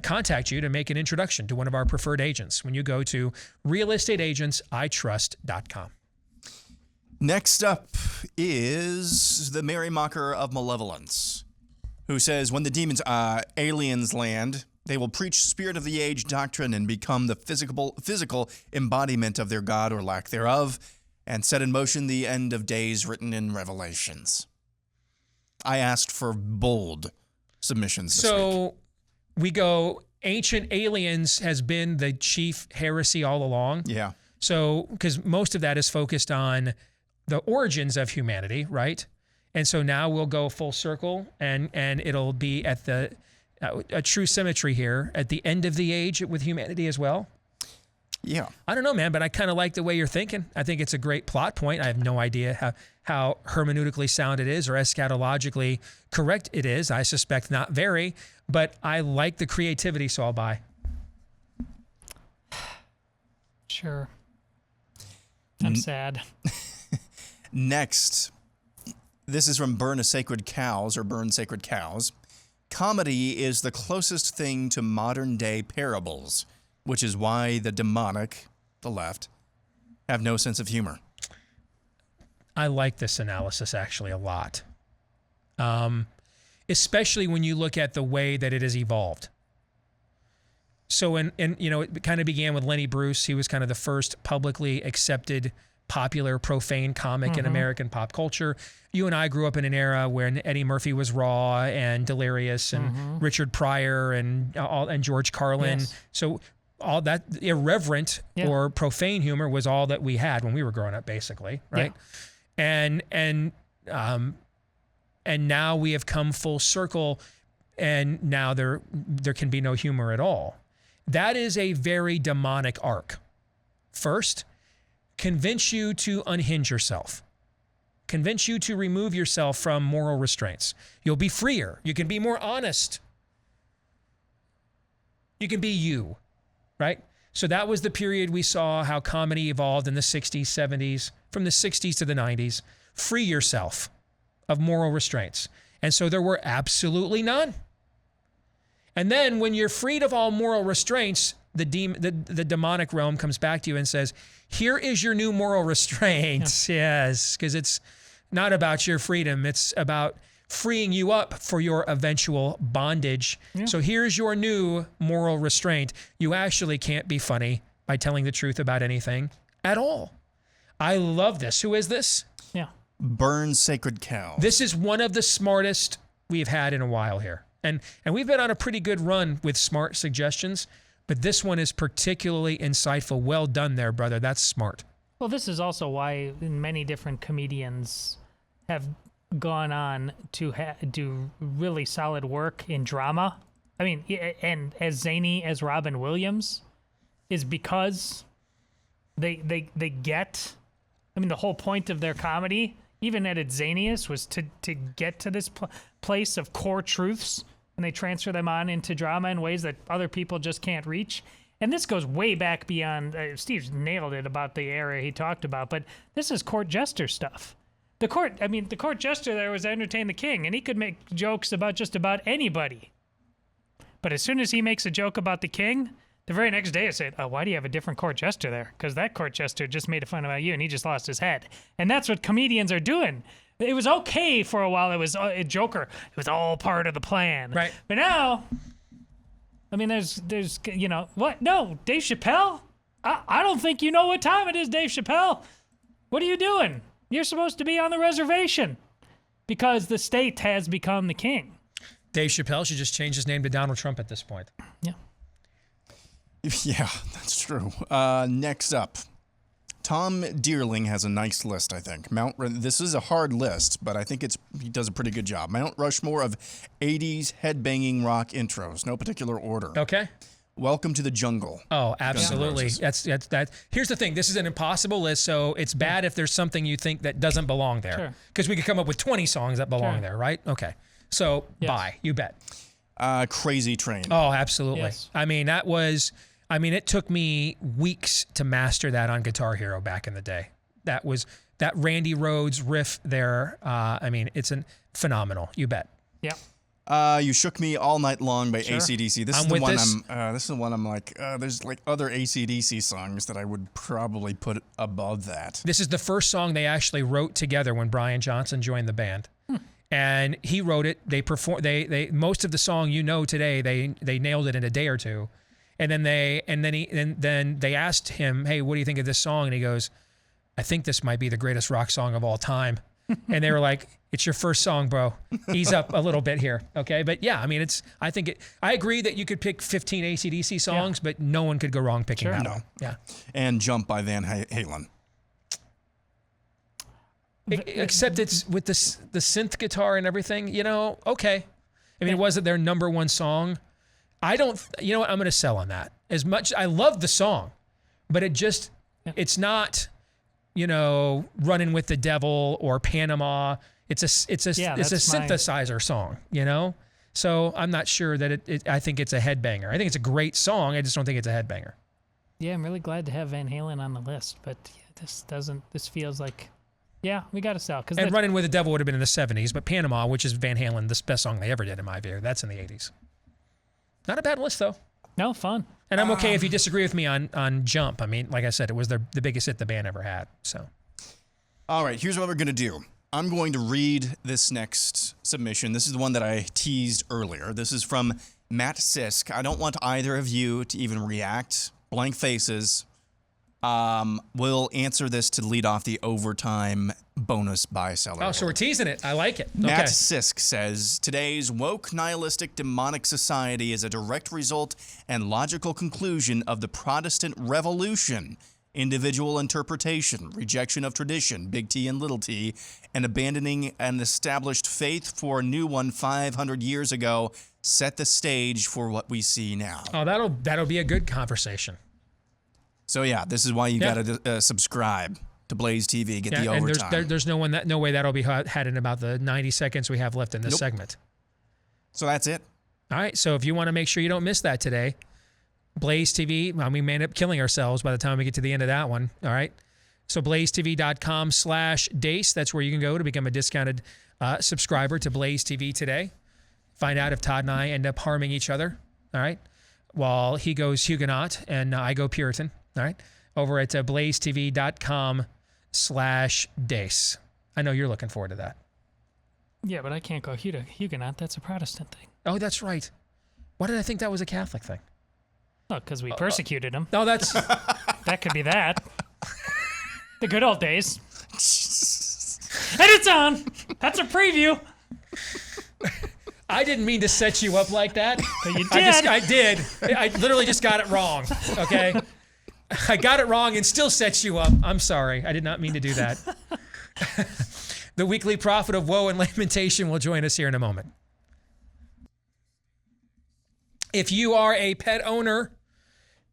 contact you to make an introduction to one of our preferred agents when you go to realestateagentsitrust.com.
Next up is the Mary Mocker of Malevolence, who says, when the demons, aliens land, they will preach spirit of the age doctrine and become the physical embodiment of their God or lack thereof, and set in motion the end of days written in Revelations. I asked for bold submissions this week.
So we go, ancient aliens has been the chief heresy all along.
Yeah.
So, because most of that is focused on the origins of humanity, right? And so now we'll go full circle, and it'll be at the a true symmetry here at the end of the age with humanity as well.
Yeah.
I don't know, man, but I kind of like the way you're thinking. I think it's a great plot point. I have no idea how hermeneutically sound it is or eschatologically correct it is. I suspect not very, but I like the creativity, so I'll buy.
Sure. I'm sad.
Next, this is from Burn Sacred Cows. Comedy is the closest thing to modern-day parables, which is why the demonic, the left, have no sense of humor.
I like this analysis actually a lot, especially when you look at the way that it has evolved. So, it kind of began with Lenny Bruce. He was kind of the first publicly accepted, popular, profane comic in American pop culture. You and I grew up in an era when Eddie Murphy was raw and delirious, and Richard Pryor and George Carlin.
Yes.
So all that irreverent or profane humor was all that we had when we were growing up, basically, right? Yeah. And now we have come full circle, and now there can be no humor at all. That is a very demonic arc. First, convince you to unhinge yourself. Convince you to remove yourself from moral restraints. You'll be freer. You can be more honest. You can be you, right? So that was the period we saw how comedy evolved in the 60s, 70s, from the 60s to the 90s. Free yourself of moral restraints. And so there were absolutely none. And then when you're freed of all moral restraints, the demonic realm comes back to you and says, here is your new moral restraints. Yeah. Yes, because it's not about your freedom. It's about freeing you up for your eventual bondage. Yeah. So here's your new moral restraint. You actually can't be funny by telling the truth about anything at all. I love this. Who is this?
Yeah.
Burn Sacred Cows.
This is one of the smartest we've had in a while here. And we've been on a pretty good run with smart suggestions, but this one is particularly insightful. Well done there, brother. That's smart.
Well, this is also why many different comedians have gone on to do really solid work in drama. I mean, and as zany as Robin Williams is because they get, I mean, the whole point of their comedy, even at its zaniest, was to get to this place of core truths, and they transfer them on into drama in ways that other people just can't reach. And this goes way back beyond, Steve nailed it about the era he talked about, but this is court jester stuff. The court jester there was to entertain the king, and he could make jokes about just about anybody. But as soon as he makes a joke about the king, the very next day I said, oh, why do you have a different court jester there? Because that court jester just made fun about you, and he just lost his head. And that's what comedians are doing. It was okay for a while. It was a Joker. It was all part of the plan.
Right.
But now, I mean, there's what? No, Dave Chappelle? I don't think you know what time it is, Dave Chappelle. What are you doing? You're supposed to be on the reservation because the state has become the king.
Dave Chappelle should just change his name to Donald Trump at this point.
Yeah.
Yeah, that's true. Next up, Tom Dearling has a nice list, I think. This is a hard list, but I think he does a pretty good job. Mount Rushmore of 80s headbanging rock intros, no particular order.
Okay.
Welcome to the Jungle.
Oh, absolutely. That's that. Here's the thing. This is an impossible list, so it's bad if there's something you think that doesn't belong there. Because we could come up with 20 songs that belong there, right? Okay. So, bye. You bet.
Crazy Train.
Oh, absolutely.
Yes.
I mean, it took me weeks to master that on Guitar Hero back in the day. That Randy Rhoads riff there. It's phenomenal. You bet.
Yeah.
You Shook Me All Night Long by AC/DC. This is the one I'm like, there's like other AC/DC songs that I would probably put above that.
This is the first song they actually wrote together when Brian Johnson joined the band. And he wrote it. They performed. They most of the song today. They nailed it in a day or two. And then they asked him, "Hey, what do you think of this song?" And he goes, "I think this might be the greatest rock song of all time." And they were like, "It's your first song, bro. Ease up a little bit here, okay?" But yeah, I mean, I agree that you could pick 15 AC/DC songs, but no one could go wrong picking that one. Yeah.
And Jump by Van Halen.
Except it's with the synth guitar and everything, okay. I mean, it wasn't their number one song. I don't, you know what? I'm going to sell on that. As much, I love the song, but it's not, Running with the Devil or Panama. It's a synthesizer song, So I'm not sure that I think it's a headbanger. I think it's a great song. I just don't think it's a headbanger.
Yeah, I'm really glad to have Van Halen on the list, but This feels like, yeah, we got to sell.
And Running with the Devil would have been in the 70s, but Panama, which is Van Halen, the best song they ever did in my view, that's in the 80s. Not a bad list though.
No, fun.
And I'm okay if you disagree with me on Jump. I mean, like I said, it was the biggest hit the band ever had. So,
all right, here's what we're gonna do. I'm going to read this next submission. This is the one that I teased earlier. This is from Matt Sisk. I don't want either of you to even react. Blank faces. We'll answer this to lead off the overtime bonus buy seller.
Oh, so we're teasing it. I like it.
Matt
Okay.
Sisk says, today's woke, nihilistic, demonic society is a direct result and logical conclusion of the Protestant Revolution. Individual interpretation, rejection of tradition, big T and little t, and abandoning an established faith for a new one 500 years ago set the stage for what we see now.
Oh, that'll be a good conversation.
So yeah, this is why you gotta subscribe to Blaze TV, get the overtime.
And there's no way that'll be had in about the 90 seconds we have left in this segment.
So that's it.
All right, so if you want to make sure you don't miss that today, Blaze TV, well, we may end up killing ourselves by the time we get to the end of that one. All right. So blazetv.com/Deace, that's where you can go to become a discounted subscriber to Blaze TV today. Find out if Todd and I end up harming each other. All right. While he goes Huguenot and I go Puritan. All right. Over at blazetv.com/Deace. I know you're looking forward to that.
Yeah, but I can't go Huguenot. That's a Protestant thing.
Oh, that's right. Why did I think that was a Catholic thing?
Oh, because we persecuted him.
No, that's...
That could be that. The good old days. And it's on. That's a preview.
I didn't mean to set you up like that.
But you did.
I did. I literally just got it wrong, okay? I got it wrong and still set you up. I'm sorry. I did not mean to do that. The weekly prophet of woe and lamentation will join us here in a moment. If you are a pet owner,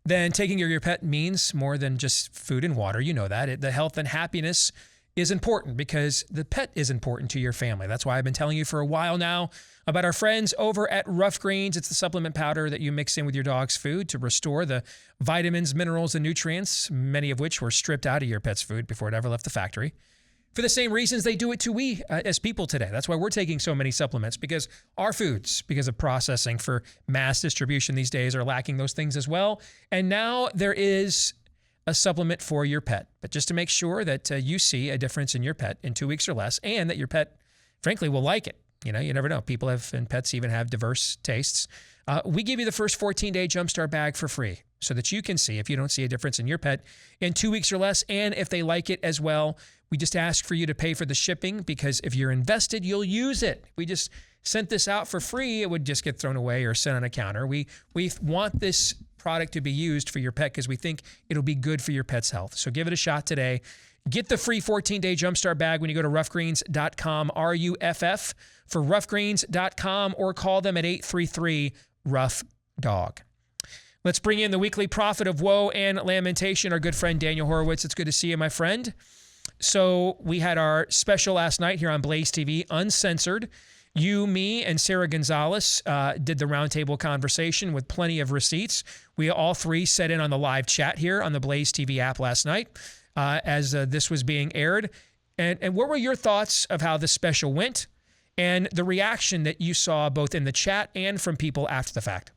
then taking care of your pet means more than just food and water. You know that. The health and happiness is important because the pet is important to your family. That's why I've been telling you for a while now about our friends over at Rough Greens. It's the supplement powder that you mix in with your dog's food to restore the vitamins, minerals, and nutrients, many of which were stripped out of your pet's food before it ever left the factory. For the same reasons they do it to we as people today. That's why we're taking so many supplements, because our foods, because of processing for mass distribution these days, are lacking those things as well. And now there is a supplement for your pet. But just to make sure that you see a difference in your pet in 2 weeks or less, and that your pet, frankly, will like it. You know, you never know. People have, and pets even have diverse tastes. We give you the first 14-day Jumpstart bag for free so that you can see if you don't see a difference in your pet in 2 weeks or less, and if they like it as well. We just ask for you to pay for the shipping, because if you're invested, you'll use it. We just sent this out for free, it would just get thrown away or sent on a counter. We want this product to be used for your pet because we think it'll be good for your pet's health. So give it a shot today. Get the free 14-day Jumpstart bag when you go to roughgreens.com, RUFF, for roughgreens.com, or call them at 833-ROUGH-DOG. Let's bring in the weekly prophet of woe and lamentation, our good friend Daniel Horowitz. It's good to see you, my friend. So we had our special last night here on Blaze TV, uncensored. You, me, and Sarah Gonzalez did the roundtable conversation with plenty of receipts. We all three sat in on the live chat here on the Blaze TV app last night as this was being aired. And what were your thoughts of how this special went and the reaction that you saw both in the chat and from people after the fact?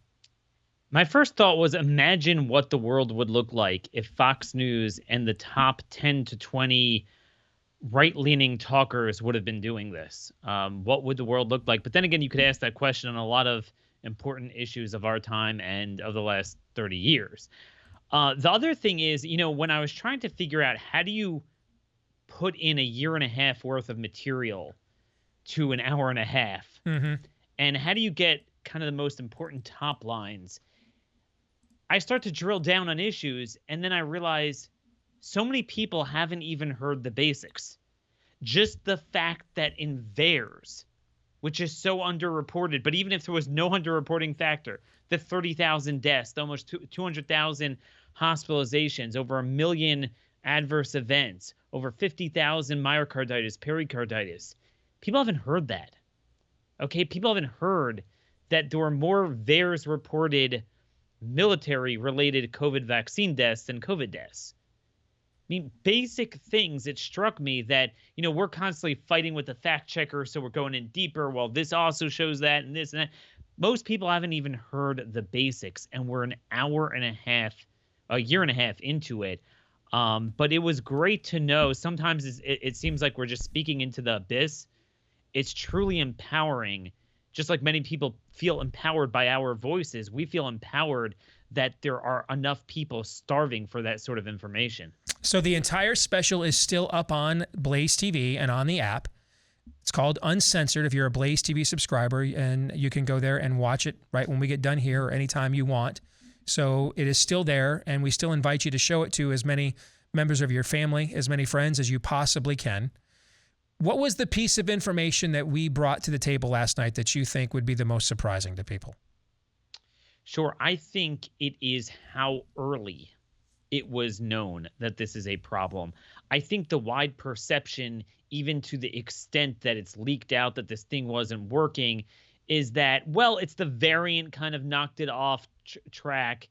My first thought was, imagine what the world would look like if Fox News and the top 10 to 20 right-leaning talkers would have been doing this. What would the world look like? But then again, you could ask that question on a lot of important issues of our time and of the last 30 years. The other thing is, you know, when I was trying to figure out how do you put in a year and a half worth of material to an hour and a half, and how do you get kind of the most important top lines, I start to drill down on issues, and then I realize so many people haven't even heard the basics. Just the fact that in VAERS, which is so underreported, but even if there was no underreporting factor, the 30,000 deaths, the almost 200,000 hospitalizations, over 1 million adverse events, over 50,000 myocarditis, pericarditis. People haven't heard that. Okay, people haven't heard that there were more VAERS reported military-related COVID vaccine deaths than COVID deaths. mean, basic things. It struck me that, we're constantly fighting with the fact checker, so we're going in deeper. Well, this also shows that and this and that. Most people haven't even heard the basics, and we're a year and a half into it. But it was great to know. Sometimes it seems like we're just speaking into the abyss. It's truly empowering. Just like many people feel empowered by our voices, we feel empowered that there are enough people starving for that sort of information.
So the entire special is still up on BlazeTV and on the app. It's called Uncensored if you're a BlazeTV subscriber, and you can go there and watch it right when we get done here or anytime you want. So it is still there, and we still invite you to show it to as many members of your family, as many friends as you possibly can. What was the piece of information that we brought to the table last night that you think would be the most surprising to people?
Sure. I think it is how early it was known that this is a problem. I think the wide perception, even to the extent that it's leaked out that this thing wasn't working, is that, well, it's the variant kind of knocked it off track.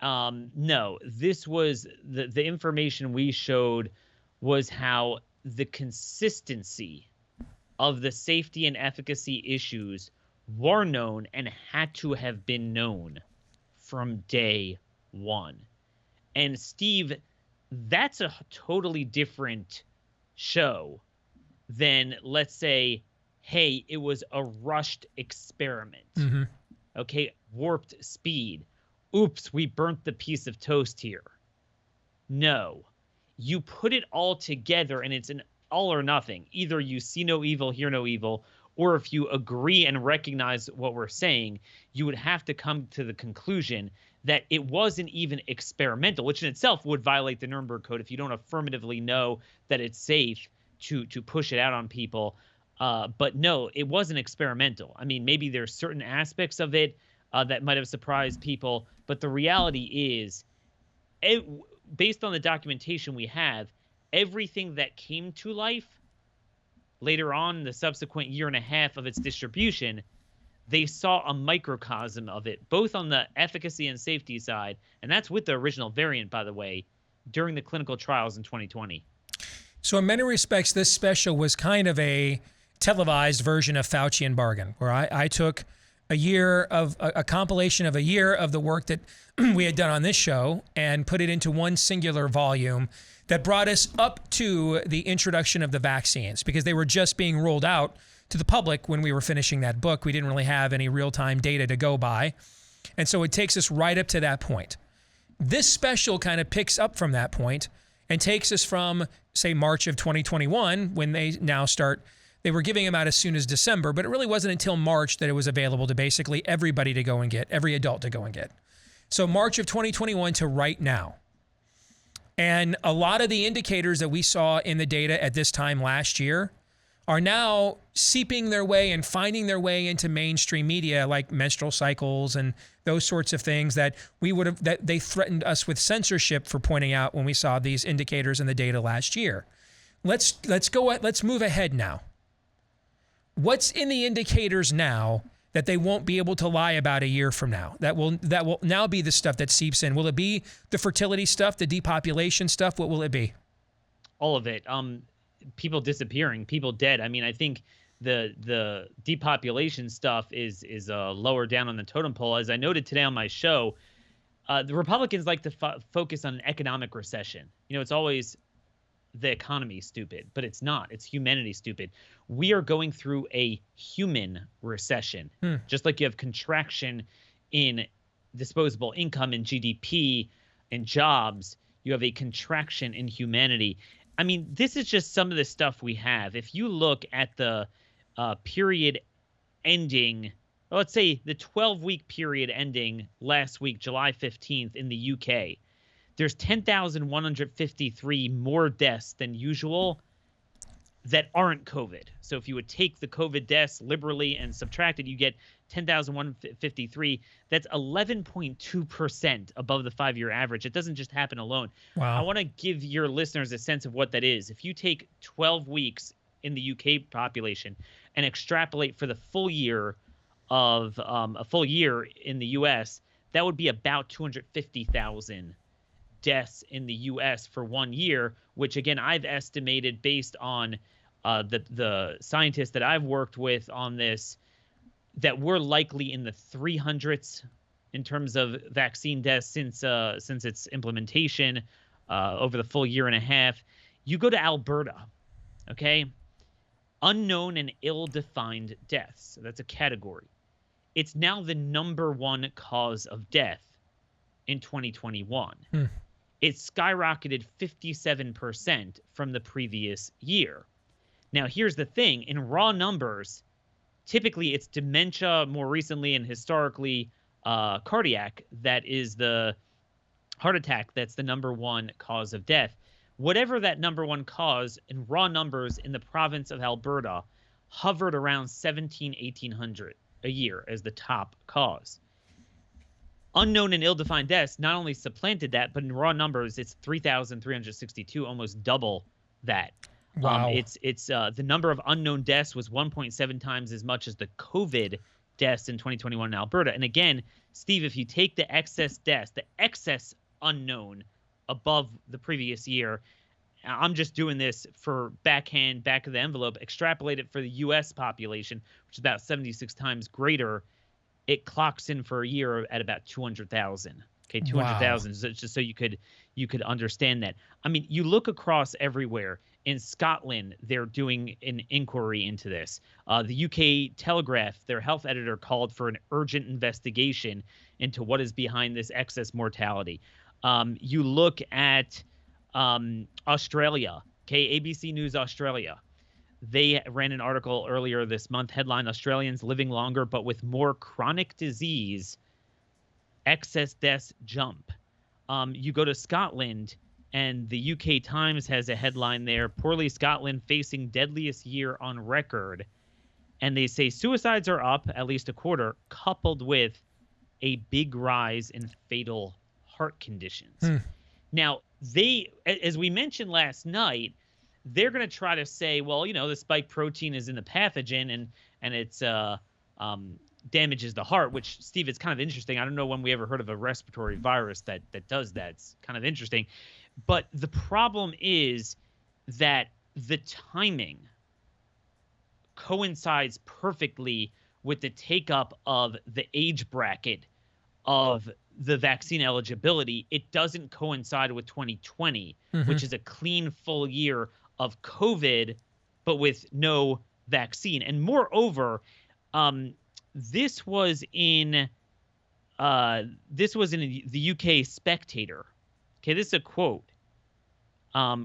No, this was the information we showed was how the consistency of the safety and efficacy issues were known and had to have been known from day one. And Steve, that's a totally different show than, let's say, hey, it was a rushed experiment.
Mm-hmm.
Okay, warped speed. Oops, we burnt the piece of toast here. No. You put it all together and it's an all or nothing. Either you see no evil, hear no evil, or if you agree and recognize what we're saying, you would have to come to the conclusion that it wasn't even experimental, which in itself would violate the Nuremberg Code if you don't affirmatively know that it's safe to push it out on people. But no, it wasn't experimental. I mean, maybe there's certain aspects of it that might have surprised people, but the reality is, based on the documentation we have, everything that came to life later on in the subsequent year and a half of its distribution, they saw a microcosm of it, both on the efficacy and safety side, and that's with the original variant, by the way, during the clinical trials in 2020.
So in many respects, this special was kind of a televised version of Faucian Bargain, where I took a compilation of a year of the work that we had done on this show and put it into one singular volume that brought us up to the introduction of the vaccines, because they were just being rolled out to the public when we were finishing that book. We didn't really have any real-time data to go by. And so it takes us right up to that point. This special kind of picks up from that point and takes us from, say, March of 2021, when they now start. They were giving them out as soon as December, but it really wasn't until March that it was available to basically everybody to go and get, every adult to go and get. So March of 2021 to right now. And a lot of the indicators that we saw in the data at this time last year are now seeping their way and finding their way into mainstream media, like menstrual cycles and those sorts of things that they threatened us with censorship for pointing out when we saw these indicators in the data last year. Let's move ahead now. What's in the indicators now that they won't be able to lie about a year from now? That will now be the stuff that seeps in. Will it be the fertility stuff, the depopulation stuff? What will it be?
All of it. People disappearing, people dead. I mean, I think the depopulation stuff is lower down on the totem pole. As I noted today on my show, the Republicans like to focus on an economic recession. It's always the economy stupid, but it's not. It's humanity stupid. We are going through a human recession. Just like you have contraction in disposable income and GDP and jobs, you have a contraction in humanity. I mean, this is just some of the stuff we have. If you look at the period ending, let's say the 12-week period ending last week, July 15th in the UK, there's 10,153 more deaths than usual that aren't COVID. So if you would take the COVID deaths liberally and subtract it, you get 10,153. That's 11.2% above the 5-year average. It doesn't just happen alone.
Wow.
I want to give your listeners a sense of what that is. If you take 12 weeks in the UK population and extrapolate for the full year of a full year in the US, that would be about 250,000 deaths in the U.S. for 1 year, which again I've estimated based on the scientists that I've worked with on this, that we're likely in the 300s in terms of vaccine deaths since its implementation over the full year and a half. You go to Alberta, okay? Unknown and ill-defined deaths. So that's a category. It's now the #1 cause of death in 2021. It skyrocketed 57% from the previous year. Now, here's the thing. In raw numbers, typically it's dementia, more recently and historically cardiac, that is the heart attack that's the #1 cause of death. Whatever that #1 cause, in raw numbers in the province of Alberta, hovered around 1,800 a year as the top cause. Unknown and ill-defined deaths not only supplanted that, but in raw numbers, it's 3,362, almost double that.
Wow.
It's the number of unknown deaths was 1.7 times as much as the COVID deaths in 2021 in Alberta. And again, Steve, if you take the excess deaths, the excess unknown above the previous year, I'm just doing this for back of the envelope, extrapolate it for the U.S. population, which is about 76 times greater, it clocks in for a year at about 200,000. Okay, 200,000. Wow. So just so you could understand that. I mean, you look across everywhere. In Scotland, they're doing an inquiry into this. The UK Telegraph, their health editor, called for an urgent investigation into what is behind this excess mortality. You look at Australia, okay, ABC News Australia. They ran an article earlier this month, headline, Australians living longer but with more chronic disease, excess deaths jump. You go to Scotland, and the UK Times has a headline there, poorly Scotland facing deadliest year on record. And they say suicides are up at least a quarter, coupled with a big rise in fatal heart conditions. Now, as we mentioned last night, they're going to try to say, well, you know, the spike protein is in the pathogen and it's damages the heart, which, Steve, it's kind of interesting. I don't know when we ever heard of a respiratory virus that does that. It's kind of interesting. But the problem is that the timing coincides perfectly with the take-up of the age bracket of the vaccine eligibility. It doesn't coincide with 2020, which is a clean full year of COVID, but with no vaccine. And moreover, this was in the UK Spectator. Okay, this is a quote. I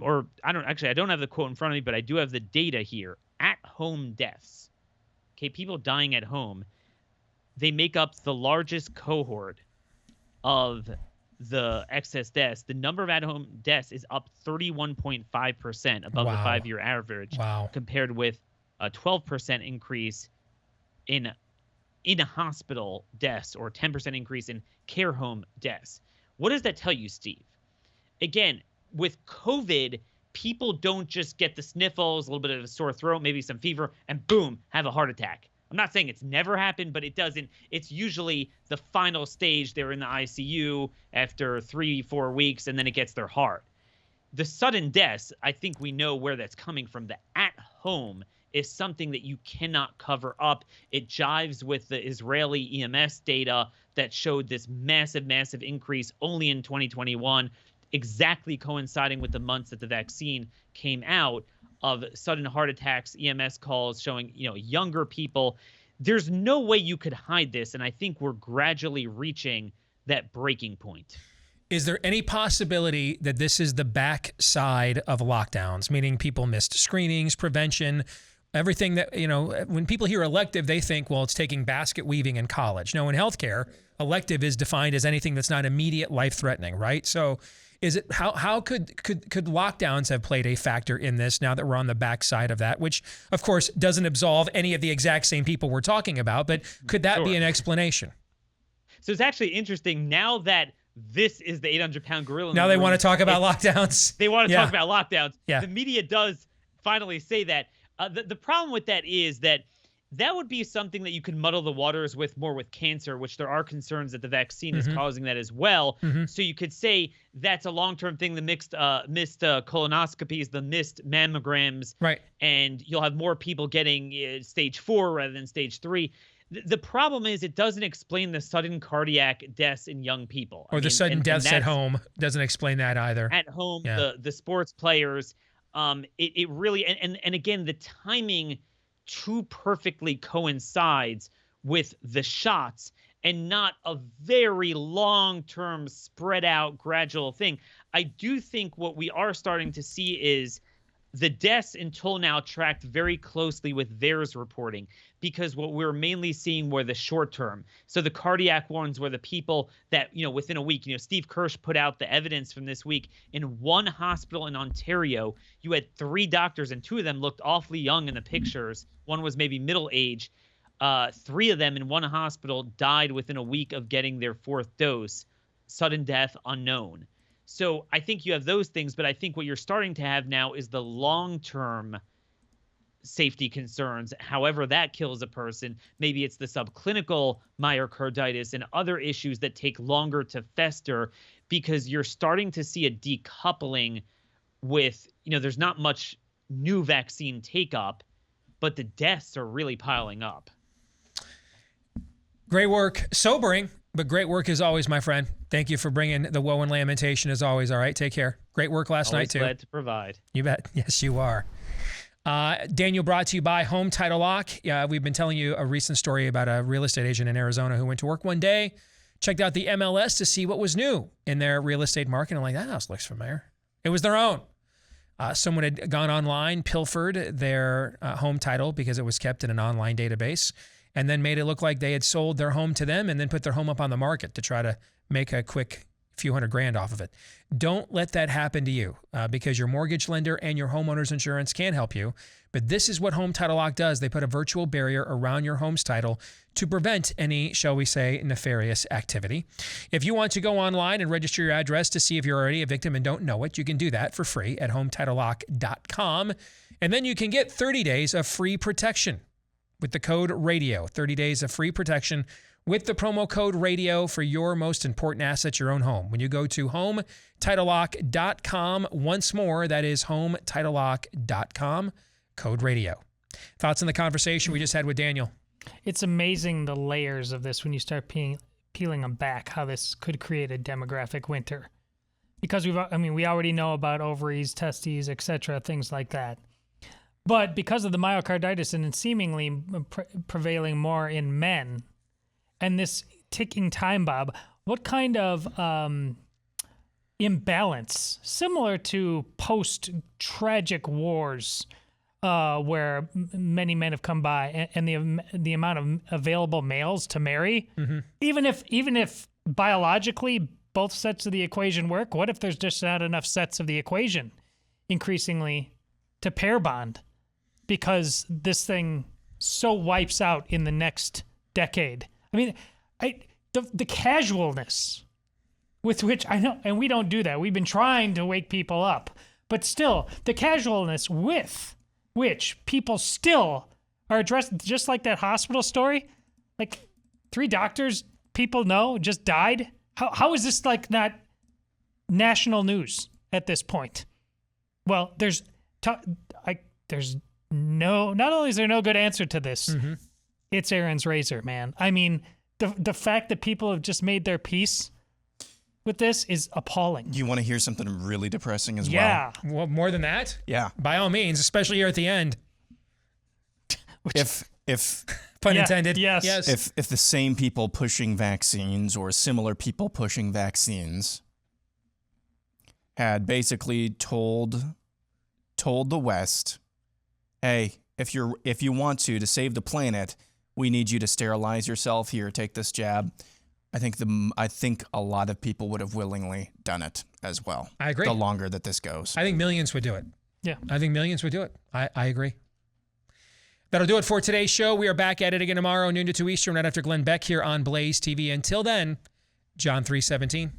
don't have the quote in front of me, but I do have the data here. At-home deaths. Okay, people dying at home. They make up the largest cohort of the excess deaths. The number of at-home deaths is up 31.5% above the 5-year average, compared with a 12% increase in hospital deaths, or 10% increase in care home deaths. What does that tell you, Steve? Again, with COVID, people don't just get the sniffles, a little bit of a sore throat, maybe some fever, and boom, have a heart attack. I'm not saying it's never happened, but it doesn't. It's usually the final stage. They're in the ICU after 3-4 weeks, and then it gets their heart. The sudden deaths, I think we know where that's coming from. The at-home is something that you cannot cover up. It jives with the Israeli EMS data that showed this massive, massive increase only in 2021, exactly coinciding with the months that the vaccine came out, of sudden heart attacks, EMS calls showing, younger people. There's no way you could hide this, and I think we're gradually reaching that breaking point.
Is there any possibility that this is the backside of lockdowns, meaning people missed screenings, prevention, everything that, when people hear elective, they think, well, it's taking basket weaving in college. No, in healthcare, elective is defined as anything that's not immediate life-threatening, right? So is it how could lockdowns have played a factor in this now that we're on the backside of that, which, of course, doesn't absolve any of the exact same people we're talking about, but could that be an explanation?
So it's actually interesting now that this is the 800-pound gorilla.
Now they want to talk about lockdowns.
They want to talk about lockdowns.
Yeah.
The media does finally say that. The problem with that is that that would be something that you could muddle the waters with more with cancer, which there are concerns that the vaccine is causing that as well. So you could say that's a long-term thing, the missed colonoscopies, the missed mammograms,
right?
And you'll have more people getting stage 4 rather than stage 3. The problem is it doesn't explain the sudden cardiac deaths in young people.
Or the sudden deaths at home. Doesn't explain that either.
At home, the sports players, it really, and again, the timing too perfectly coincides with the shots and not a very long-term spread out gradual thing. I do think what we are starting to see is the deaths until now tracked very closely with VAERS reporting, because what we're mainly seeing were the short term. So the cardiac ones were the people that, within a week, Steve Kirsch put out the evidence from this week. In one hospital in Ontario, you had 3 doctors, and 2 of them looked awfully young in the pictures. One was maybe middle age. 3 of them in one hospital died within a week of getting their 4th dose. Sudden death unknown. So I think you have those things, but I think what you're starting to have now is the long-term safety concerns, however that kills a person. Maybe it's the subclinical myocarditis and other issues that take longer to fester, because you're starting to see a decoupling with, there's not much new vaccine take-up, but the deaths are really piling up.
Great work. Sobering, but great work as always, my friend. Thank you for bringing the woe and lamentation as always. All right, take care. Great work last night, too.
Glad to provide.
You bet. Yes, you are. Daniel, brought to you by Home Title Lock. We've been telling you a recent story about a real estate agent in Arizona who went to work one day, checked out the MLS to see what was new in their real estate market. I'm like, that house looks familiar. It was their own. Someone had gone online, pilfered their home title because it was kept in an online database, and then made it look like they had sold their home to them and then put their home up on the market to try to make a quick few $100,000 off of it. Don't let that happen to you because your mortgage lender and your homeowner's insurance can help you. But this is what Home Title Lock does. They put a virtual barrier around your home's title to prevent any, shall we say, nefarious activity. If you want to go online and register your address to see if you're already a victim and don't know it, you can do that for free at HometitleLock.com. And then you can get 30 days of free protection with the code RADIO. 30 days of free protection with the promo code RADIO for your most important asset, your own home. When you go to HometitleLock.com, once more, that is HometitleLock.com, code RADIO. Thoughts on the conversation we just had with Daniel?
It's amazing the layers of this when you start peeling them back, how this could create a demographic winter. Because we already know about ovaries, testes, etc., things like that. But because of the myocarditis and seemingly prevailing more in men, and this ticking time bomb, what kind of imbalance, similar to post-tragic wars where many men have come by, and the amount of available males to marry, even if biologically both sets of the equation work, what if there's just not enough sets of the equation increasingly to pair bond? Because this thing so wipes out in the next decade. I mean, the casualness with which I know, and we don't do that. We've been trying to wake people up, but still, the casualness with which people still are addressed, just like that hospital story, like 3 doctors people know just died. How is this like not national news at this point? Well, not only is there no good answer to this, it's Aaron's razor, man. I mean, the fact that people have just made their peace with this is appalling.
You want to hear something really depressing as well?
Yeah. Well, more than that?
Yeah.
By all means, especially here at the end.
If
pun intended.
Yes.
If the same people pushing vaccines or similar people pushing vaccines had basically told the West, hey, if you want to save the planet, we need you to sterilize yourself. Here, take this jab. I think a lot of people would have willingly done it as well.
I agree.
The longer that this goes,
I think millions would do it.
Yeah,
I think millions would do it. I agree. That'll do it for today's show. We are back at it again tomorrow, noon to 2 Eastern, right after Glenn Beck here on Blaze TV. Until then, John 3:17.